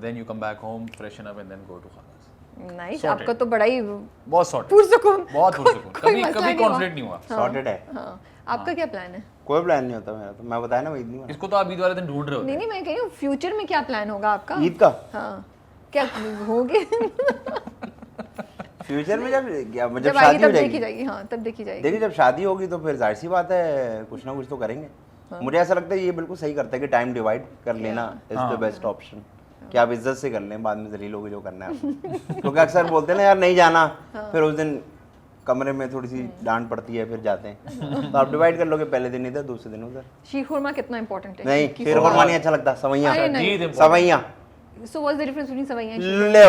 then you come back home, freshen up and then go to khana. Nice, Sorted. आपका तो बड़ा ही बहुत सॉर्टेड, पुरसुकून, बहुत पुरसुकून, कोई कभी मसला कभी नहीं हुआ। कॉन्फ्लिक्ट नहीं हुआ। सॉर्टेड है, हाँ, आपका क्या प्लान है? कोई प्लान नहीं होता मेरा। तो मैं बताया ना, मैं ईद नहीं इसको तो आप ईद वाले दिन ढूंढ रहे होते नहीं हैं। नहीं मैं कह रही हूँ फ्यूचर में क्या प्लान होगा आपका? ईद का हाँ क्या होगे? फ्यूचर में जब जब जब आएगी शादी हो तब देखी जाएगी, जाएगी। हाँ तब देखी जाएगी। देखिए जब शादी होगी तो फिर जाहिर सी बात है कुछ ना कुछ तो करेंगे। मुझे ऐसा लगता है ये बिल्कुल सही करता है कि टाइम डिवाइड कर लेना इज द बेस्ट ऑप्शन, कि आप इज्जत से कर लें, बाद में जलील होगी जो करना है। क्योंकि अक्सर बोलते हैं ना यार नहीं जाना, फिर उस दिन कमरे में थोड़ी सी डांट पड़ती है, फिर जाते हैं। तो आप डिवाइड कर लोगे, पहले दिन इधर दूसरे दिन उधर। शीर खुरमा कितना इंपॉर्टेंट है? नहीं शीर खुरमा नहीं अच्छा लगता, सवैयां अरे नहीं। Sewaiyan so what's the difference between sewaiyan and sheer? ले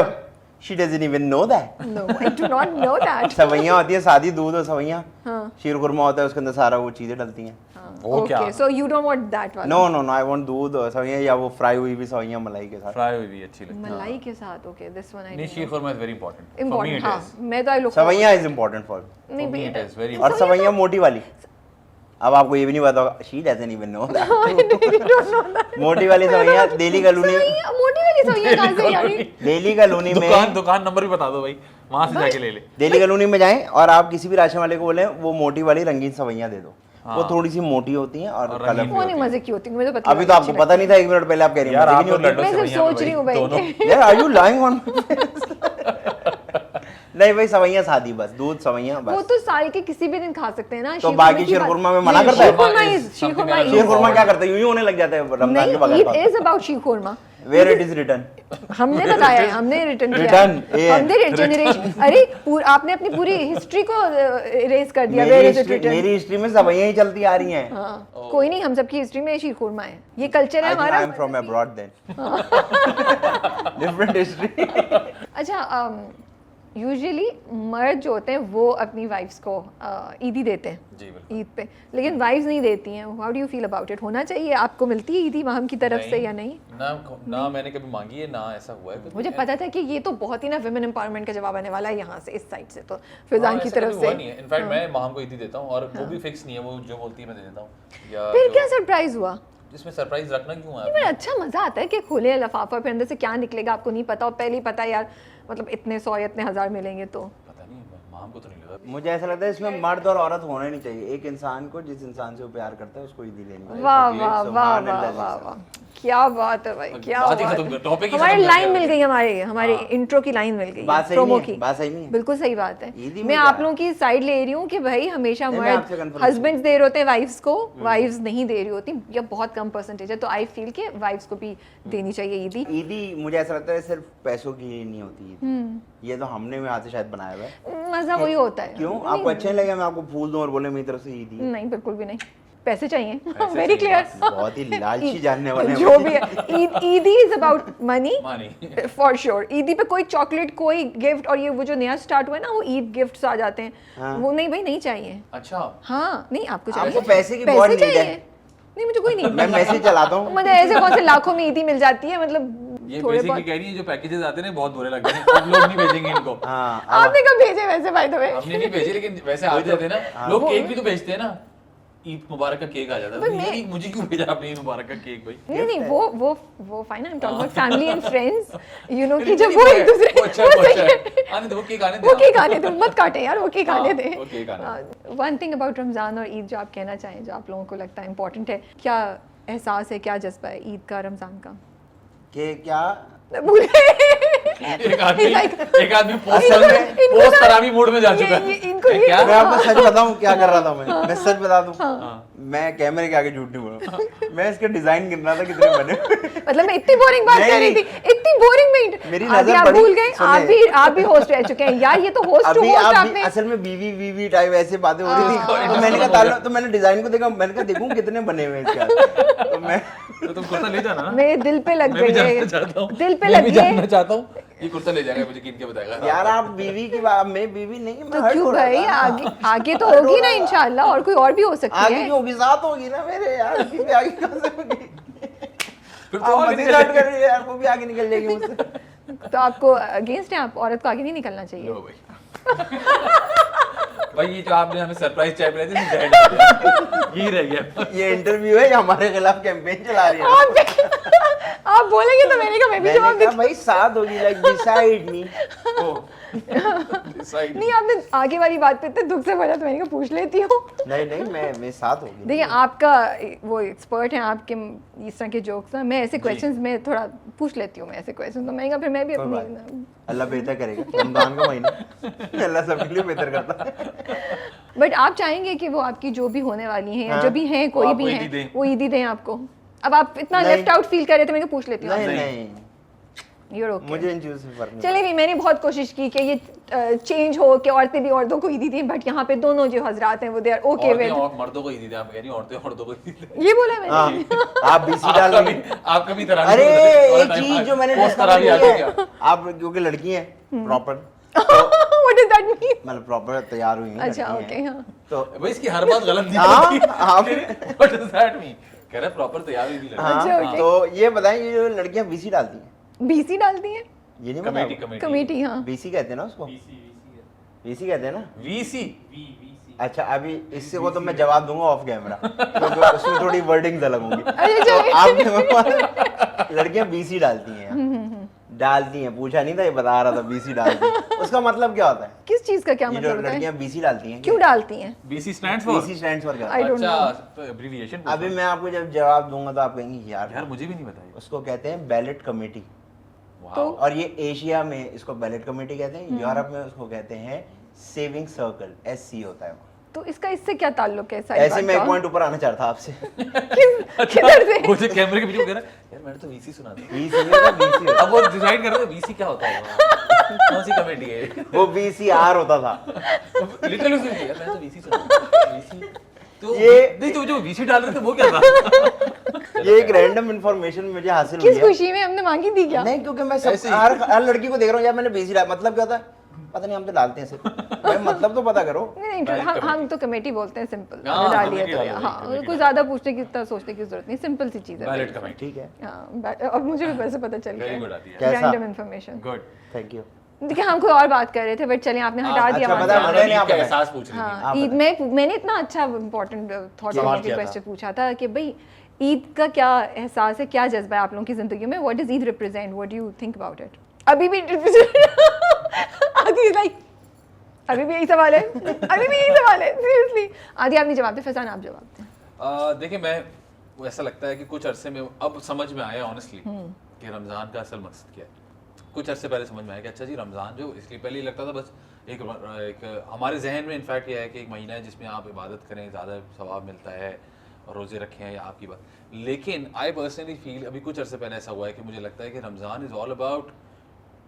She doesn't even know that. No, I do not know that. सवैयाँ होती है, सादी दूध और सवैयाँ, हाँ। शीर खुरमा होता है, उसके अंदर सारा वो चीजें डलती हैं। वो क्या? Okay, so you don't want that वाला। No no no, I want दूध और सवैयाँ, या वो फ्राई हुई भी सवैयाँ मलाई के साथ। फ्राई हुई भी अच्छी लगती मलाई के साथ, okay, this one I है नहीं didn't sheer know। Khurma is very important for me Important, it हाँ, इज मैं तो I look sewaiyan is important for, नहीं For me it भैया, is very और सवैयाँ मोटी वाली। अब आपको ये भी नहीं पता होगा, she doesn't even know that. मोटी वाली सवैयाँ दिल्ली कॉलोनी, सवैयाँ, मोटी वाली सवैयाँ कहाँ से यारी? दिल्ली कॉलोनी में, दुकान नंबर भी बता दो भाई, वहां से जाके ले ले। दिल्ली कॉलोनी में जाएं और आप किसी भी राशन वाले को बोले वो मोटी वाली रंगीन सवैयाँ दे दो, वो थोड़ी सी मोटी होती हैं और रंगीन कलर। वो नहीं मजे की होती, मुझे पता अभी तो आपको पता नहीं था, 1 मिनट पहले आप कह रही यार हैं आप मुझे तो नहीं लड्डू मैं से सिर्फ सोच रही हूँ भाई। होती। यार आर यू लाइंग ऑन नहीं भाई, सवैयाँ सादी बस, दूध सवैयाँ वो बस। तो साल के किसी भी दिन खा सकते हैं ना। तो बाकी शीर खुरमा में मना करता है? शीर खुरमा शीर खुरमा क्या करता है, यूं ही होने लग जाता है रमजान के नहीं, बगैर। it is about sheer khurma. Where it is return? हमने बताया है, हमने रिटर्न किया Return, है। yeah. हमने जनरेशन, अरे आपने अपनी पूरी हिस्ट्री को इरेज कर दिया। Where is it written? मेरी हिस्ट्री में सवैयाँ ही चलती आ रही हैं। हाँ, कोई नहीं, हम सबकी हिस्ट्री में शीर खुरमा है, ये कल्चर है हमारा। I am from abroad then, different history. अच्छा, यूजुअली मर्द जो होते हैं वो अपनी वाइफ्स को ईदी देते हैं जी बिल्कुल। ईद पे, लेकिन वाइफ्स नहीं देती हैं। How do you feel about it? होना चाहिए? आपको मिलती है ईदी वहाँ की तरफ से या नहीं? ना मैंने कभी मांगी है, ना ऐसा हुआ है। मुझे पता था कि ये तो बहुत ही ना विमेन एम्पावरमेंट का जवाब आने वाला है यहाँ से, इस साइड से तो फिजान की तरफ से। इनफैक्ट मैं माम को ईदी देता हूँ और वो भी फिक्स नहीं है, वो जो बोलती है मैं दे देता हूँ। या फिर क्या सरप्राइज हुआ? जिसमें सरप्राइज रखना क्यों है? बड़ा अच्छा मजा आता है कि खोले लफाफा, फिर अंदर से क्या निकलेगा आपको नहीं पता, और पहले ही पता है यार, मतलब इतने 100 या इतने 1000 मिलेंगे तो। पता नहीं, माम को तो नहीं लगा। मुझे ऐसा लगता है इसमें मर्द और औरत होना ही नहीं चाहिए। एक इंसान को जिस इंसान से वो प्यार करता है उसको ईदी लेनी चाहिए। वाह वाह वाह सुभान वाह अल्लाह वाह जी। वाह, क्या बात है भाई, क्या बात ही बात खत्म कर, है। टॉपिक ही हमारी खत्म कर लाइन दिया मिल गई, हमारे इंट्रो की लाइन मिल गई, बात सही प्रोमो नहीं की। है, बात सही नहीं है। बिल्कुल सही बात है। ईदी में मैं क्या आप है? लोगों की साइड ले रही हूँ कि भाई हमेशा नहीं, मैं आपसे मर्द confirm हस्बैंड्स दे रहे होते हैं वाइफ्स को, वाइफ्स नहीं दे रही होती, या बहुत कम परसेंटेज है। तो आई फील कि वाइफ्स को भी देनी चाहिए ईदी। ईदी मुझे ऐसा लगता है सिर्फ पैसों की लिए नहीं होती ईद। ये तो हमने में हाथ से शायद बनाया हुआ है। मजा वही होता है। क्यों आपको अच्छा नहीं लगे मैं आपको फूल दूं और बोले मेरी तरफ से ईदी है? नहीं, बिल्कुल भी नहीं, पैसे चाहिए। Very clear. बहुत ही लालची जानने वाले हैं। जो भी है, ईदी इज अबाउट मनी मानी फॉर श्योर। ईदी पे कोई चॉकलेट, कोई गिफ्ट, और ये वो जो नया स्टार्ट हुआ है ना, वो ईद गिफ्ट्स आ जाते हैं, हाँ। वो नहीं भाई, नहीं चाहिए। अच्छा हाँ नहीं, आपको चाहिए। आपको पैसे की बहुत नीड है। चाहिए? नहीं, मुझे कोई नहीं। मैं मैसेज चलाता हूँ। मुझे ऐसे कौन से लाखों में ईदी मिल जाती है, मतलब ये थोड़े बेसिकली बहुत। कह रही है जो पैकेजेस आते हैं ना बहुत बुरे लगते हैं, अब लोग नहीं भेजेंगे इनको। हाँ आपने कब भेजे वैसे बाय द वे? हमने नहीं भेजे, लेकिन वैसे आ जाते हैं ना लोग, केक भी तो भेजते हैं ना, ईद मुबारक का केक आ जाता है। मैं- ये मुझे क्यों भेजा आपने ईद मुबारक का केक भाई? नहीं नहीं, वो fine, I am talking about family and friends, you know, कि नहीं, जब नहीं, वो वो एक है, दूसरे वो अच्छा है, वो अच्छा है। आने दो, वो केक आने दो। वो केक आने दो, मत काटे यार, वो केक आने दे। वो केक आने वन थिंग अबाउट रमज़ान और ईद जो आप कहना चाहें, जो आप लोगों को लगता है इंपॉर्टेंट है, क्या एहसास है, क्या जज्बा है ईद का, रमज़ान का? कि क्या भूल गए। एक आदमी He's like- पोस्ट तरावी मूड में जा चुका है। इनको ये- क्या? मैं आपको सच बताऊं क्या कर रहा था मैं सच बता दूं। मैं कैमरे के आगे झूठ नहीं बोल रहा। मैं इसके डिजाइन गिन रहा था कितने बने। मतलब मैं इतनी बोरिंग बात कर रही थी, इतनी बोरिंग में मेरी अभी नजर आप बड़ी- भूल गए। सुनिए। आप भी होस्ट रह चुके हैं यार, ये तो होस्ट टू अभी होस्ट आप आपने। असल में बीवी बीवी टाइप ऐसे बातें हो रही थी, तो मैंने कहा तो मैंने डिजाइन को देखा, मैंने कहा देखूं कितने बने हुए हैं इसके हाथ। तो मैं तो तुम कुर्ता ले जाना ना, मेरे दिल पे लग मैं भी गई जानना है, चाहता हूँ, दिल पे मैं लग भी गई जानना है। चाहता हूँ। ये कुर्ता ले जाएगा, मुझे कीन के बताएगा। यार आप बीवी की बात, मैं बीवी नहीं, मैं तो हर्ट क्यों हो रहा भाई, था। आगे तो होगी ना इंशाल्लाह, और कोई और भी हो सकती आगे है। की होगी, साथ होगी ना मेरे यार, बीवी आगे कहाँ से होगी? फिर तो आप और मजीद निकल हर्ट कर रही है यार, वो भी आगे निकल जाएगी मुझसे। तो आपको अगेंस्ट है, आप औरत को आगे नहीं निकलना चाहिए। लो भाई। भाई ये जो आपने हमें सरप्राइज चाय पिलाई थी, यही रह गया। ये इंटरव्यू है या हमारे खिलाफ कैंपेन चला रही है? आप बोलेंगे तो मैंने कहा मैं भी मैंने जवाब कहा भाई साथ होगी, लाइक डिसाइड मी। नहीं, आपने आगे वाली बात पे इतने दुख से बोला तो मैंने कहा पूछ लेती हूँ। नहीं मैं साथ होगी। देखिए आपका वो एक्सपर्ट है आपके इस तरह के जोक्स ना, मैं ऐसे क्वेश्चंस में थोड़ा पूछ लेती हूँ, मैं ऐसे क्वेश्चन तो मैं फिर मैं भी कोई बात नहीं। अपनी। अल्लाह बेहतर करेगा, रमजान का महीना अल्लाह सबके लिए बेहतर करता है। बट आप चाहेंगे कि वो आपकी जो भी होने वाली हैं या हाँ। जो भी हैं, कोई आपको भी ईदी हैं, दें। वो ईदी दें आपको। अब आप इतना नहीं। लेफ्ट आउट फील कर रहे थे, मैंने कहा पूछ लेती हूँ नहीं आपसे। नहीं You're okay. मुझे इन चीजों से फर्क नहीं चलिए भी, मैंने बहुत कोशिश की कि ये चेंज हो कि औरतें भी औरतों को ईदी दें, बट यहाँ पे दोनों जो हजरात हैं वो दे आर ओके औरतें विद। और मर्दों को ईदी दे, आप कह रही हैं औरतें को ईदी दे। ये बोला मैंने। हाँ, आप बीसी डाल रही हैं। आपका भी तरावी। अरे एक चीज जो मैंने पोस्ट discover तरावी की आ गई है, क्या? आप क्योंकि लड़की हैं proper What does that mean? मतलब प्रॉपर तैयार हुई हैं, अच्छा लड़की ओके हैं। हाँ तो भाई इसकी हर बात गलत नहीं हाँ, होती हाँ। What does that mean? कह रहा है प्रॉपर तैयार हुई नहीं हाँ, अच्छा, okay. तो ये बताएं ये जो लड़कियां बीसी डालती हैं बीसी डालती है ये नहीं कमेटी पता कमेटी कमेटी हाँ बीसी कहते हैं ना उसको बीसी कहते हैं ना वीसी अच्छा अभी इससे को तो मैं जवाब दूंगा ऑफ कैमरा क्योंकि उसमें थोड़ी वर्डिंग्स अलग होंगी अरे तो चलिए। आप लड़कियां बीसी डालती हैं डालती हैं पूछा नहीं था ये बता रहा था बीसी डालती हैं उसका मतलब क्या होता है किस चीज का क्या ये जो मतलब होता है? लड़कियां बीसी डालती हैं क्यों डालती हैं? BC stands for BC stands for क्या I don't अच्छा know. तो एब्रिविएशन अभी मैं आपको जब जवाब दूंगा तो आप कहेंगे यार यार मुझे भी नहीं पता ये उसको कहते हैं बैलेट कमेटी वाओ और ये एशिया में इसको बैलेट कमेटी कहते हैं यूरोप में उसको कहते हैं सेविंग सर्कल SC होता है तो इसका इससे क्या ताल्लुक है सारी ऐसे बात मैं एक का? पॉइंट ऊपर आना चाहता आपसे किधर से? मुझे कैमरे के पीछे वो कह रहा है यार मैंने तो वीसी सुना था बीसी नहीं होता बीसी होता अब वो डिसाइड कर रहे थे वीसी क्या होता है कौन सी कमेटी है वो VCR होता था लिटरली उसने यार मैंने तो वीसी सुना था वीसी तो ये- नहीं तो जो वीसी डाल रहे थे वो क्या था ये एक रैंडम इंफॉर्मेशन मुझे हासिल हुई किस है खुशी में हमने मांगी थी क्या? नहीं क्योंकि मैं ऐसे सब ही। हर लड़की को देख रहा हूँ यार मैंने बीसी डाला मतलब क्या होता है पता नहीं हम तो डालते हैं सिर्फ भाई मतलब तो पता करो नहीं Direct हम तो कमेटी बोलते हैं सिंपल हाँ, डालिए committee तो डालो, हाँ committee कोई ज्यादा पूछने की इतना सोचने की जरूरत नहीं सिंपल सी चीज है बैलेट कमेटी ठीक है हाँ अब मुझे भी वैसे पता चल वेरी गया गुड आती है कैसा? Random information good thank you देखिए हम कोई और बात कर रहे थे बट चलिए आपने हटा दिया अच्छा, वहाँ बता, से। मैंने नहीं आप का बताया। एहसास पूछ रही थी हाँ आप ईद में मैंने इतना अच्छा इम्पोर्टेंट थॉट सवाल किया क्वेश्चन था। पूछा था कि भाई ईद का क्या एहसास है क्या जज्बा है आप लोगों की जिंदगी में what does Eid represent what do you think about it अभी भी आदि इज लाइक अभी भी यही सवाल है अभी भी यही सवाल है सीरियसली आदि आप नहीं जवाब दे फैजान आप जवाब दें देखिए मैं वो ऐसा लगता है कि कुछ अरसे में अब समझ में आया ऑनेस्टली कि रमज़ान का असल मकसद क्या है कुछ अरसे पहले समझ में आया कि अच्छा जी रमज़ान जो इसलिए पहले ही लगता था बस एक हमारे जहन में इनफैक्ट ये है कि एक महीना है जिसमें आप इबादत करें ज़्यादा सवाब मिलता है और रोज़े रखें या आपकी बात लेकिन आई पर्सनली फील अभी कुछ अरसे पहले ऐसा हुआ है कि मुझे लगता है कि Ramzan is all about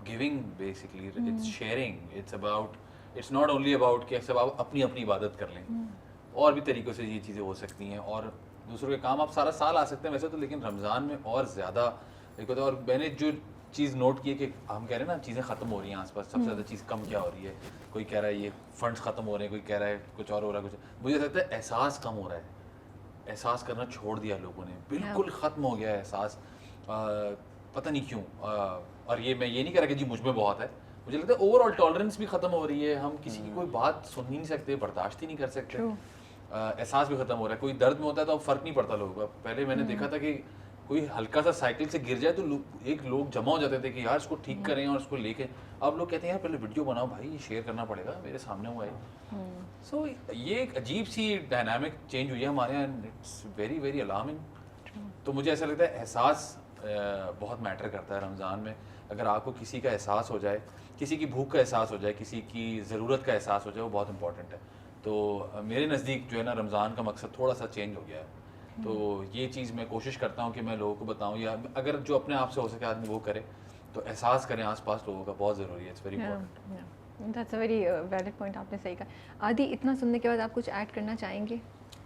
giving basically it's sharing it's about it's not only about कि सब आप अपनी अपनी इबादत कर लें और भी तरीक़ों से ये चीज़ें हो सकती हैं और दूसरों के काम आप सारा साल आ सकते हैं वैसे तो लेकिन रमज़ान में और ज़्यादा एक होता है और मैंने जो चीज़ नोट की है कि हम कह रहे हैं ना चीज़ें ख़त्म हो रही हैं आसपास सबसे ज़्यादा चीज़ कम क्या हो रही है कोई कह रहा है ये फंड्स ख़त्म हो रहे हैं कोई कह रहा है कुछ और हो रहा है कुछ मुझे लगता है एहसास कम हो रहा है एहसास करना छोड़ दिया लोगों ने बिल्कुल ख़त्म हो गया है एहसास पता नहीं क्यों और ये मैं ये नहीं कह रहा कि जी मुझ में बहुत है मुझे लगता है ओवरऑल टॉलरेंस भी ख़त्म हो रही है हम किसी की कोई बात सुन ही नहीं सकते बर्दाश्त ही नहीं कर सकते एहसास भी ख़त्म हो रहा है कोई दर्द में होता है तो अब फ़र्क नहीं पड़ता लोगों का पहले मैंने देखा था कि कोई हल्का सा साइकिल से गिर जाए तो एक लोग जमा हो जाते थे कि यार इसको ठीक करें और इसको लेके अब लोग कहते हैं यार पहले वीडियो बनाओ भाई ये शेयर करना पड़ेगा मेरे सामने हुआ है सो ये एक अजीब सी डायनामिक चेंज हुई है हमारे यहाँ इट्स वेरी वेरी अलार्मिंग तो मुझे ऐसा लगता है एहसास बहुत मैटर करता है रमज़ान में अगर आपको किसी का एहसास हो जाए किसी की भूख का एहसास हो जाए किसी की ज़रूरत का एहसास हो जाए वो बहुत इंपॉर्टेंट है तो मेरे नज़दीक जो है ना रमज़ान का मकसद थोड़ा सा चेंज हो गया है तो ये चीज़ मैं कोशिश करता हूँ कि मैं लोगों को बताऊँ या अगर जो अपने आप से हो सके आदमी वो करे तो एहसास करें आसपास लोगों का बहुत ज़रूरी है it's very important that's a very valid point आपने सही कहा आदि इतना सुनने के बाद आप कुछ ऐड करना चाहेंगे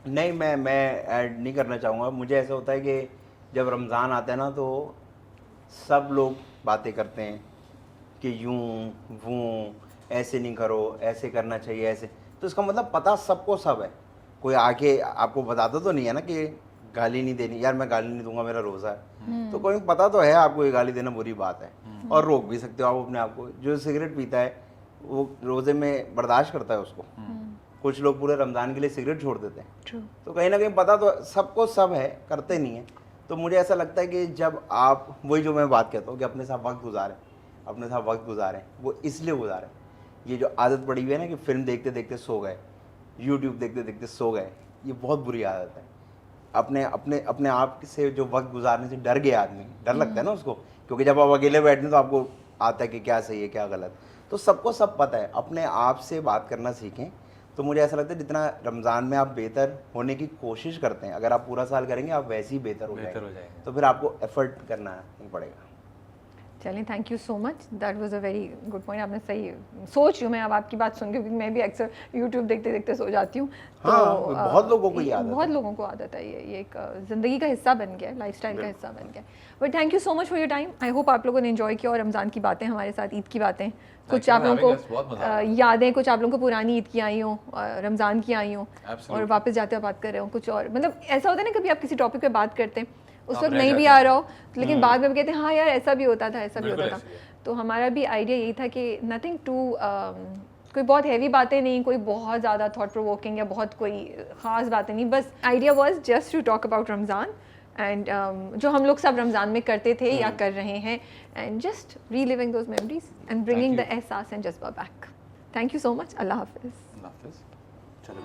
नहीं मैं ऐड नहीं करना चाहूँगा मुझे ऐसा होता है कि जब रमज़ान आता है ना तो सब लोग बातें करते हैं कि यूं वो ऐसे नहीं करो ऐसे करना चाहिए ऐसे तो इसका मतलब पता सबको सब है कोई आके आपको बताता तो नहीं है ना कि गाली नहीं देनी यार मैं गाली नहीं दूंगा मेरा रोज़ा है तो कोई पता तो है आपको ये गाली देना बुरी बात है और रोक भी सकते हो आप अपने आप को जो सिगरेट पीता है वो रोज़े में बर्दाश्त करता है उसको कुछ लोग पूरे रमज़ान के लिए सिगरेट छोड़ देते हैं ट्रू तो कहीं ना कहीं पता तो सबको सब है करते नहीं है तो मुझे ऐसा लगता है कि जब आप वही जो मैं बात कहता हूँ कि अपने साथ वक्त गुजारें अपने साथ वक्त गुजारें वो इसलिए गुजारें ये जो आदत पड़ी हुई है ना कि फिल्म देखते देखते सो गए यूट्यूब देखते देखते सो गए ये बहुत बुरी आदत है अपने अपने अपने आप से जो वक्त गुजारने से डर गया आदमी डर लगता है ना उसको क्योंकि जब आप अकेले बैठते हैं तो आपको आता है कि क्या सही है क्या गलत तो सबको सब पता है अपने आप से बात करना सीखें तो मुझे ऐसा लगता है जितना रमज़ान में आप बेहतर होने की कोशिश करते हैं अगर आप पूरा साल करेंगे आप वैसे ही बेहतर हो जाएंगे तो फिर आपको एफर्ट करना नहीं पड़ेगा चलें, thank you so much, that was a very good point. आपने सही सोच रही हूँ मैं अब आपकी बात सुन के, क्योंकि मैं भी अक्सर यूट्यूब देखते देखते सो जाती हूँ। हाँ, बहुत लोगों को ये आदत है। बहुत लोगों को आदत है, ये एक ज़िंदगी का हिस्सा बन गया है, लाइफस्टाइल का हिस्सा बन गया है। But thank you so much for your time. I hope आप लोगों ने एंजॉय किया और रमज़ान की बातें हमारे साथ, ईद की बातें, कुछ you आप for लोगों having us, बहुत मजा आया। को यादें, कुछ आप लोगों को पुरानी ईद की आई हों, रमज़ान की आई हों, और Absolutely. वापस जाते हुए बात कर रहे हो कुछ और। मतलब ऐसा होता है ना, कभी आप किसी टॉपिक पे बात करते हैं, उस आप वक्त रह नहीं भी जाते आ हैं। रहा हो, लेकिन बाद में कहते हैं हाँ यार ऐसा भी होता था, ऐसा भी बिल्कुल होता ऐसे ही था। है। तो हमारा भी आइडिया यही था कि नथिंग टू, कोई बहुत हैवी बातें नहीं, कोई बहुत ज़्यादा थॉट प्रोवोकिंग या बहुत कोई ख़ास बातें नहीं, बस idea was just to talk about Ramzan and जो हम लोग सब रमज़ान में करते थे या कर रहे हैं, and just reliving those memories and bringing the you. Ehsaas and jazba back. Thank you so much. Allah हाफिज़। अल्लाह हाफिज़। चलो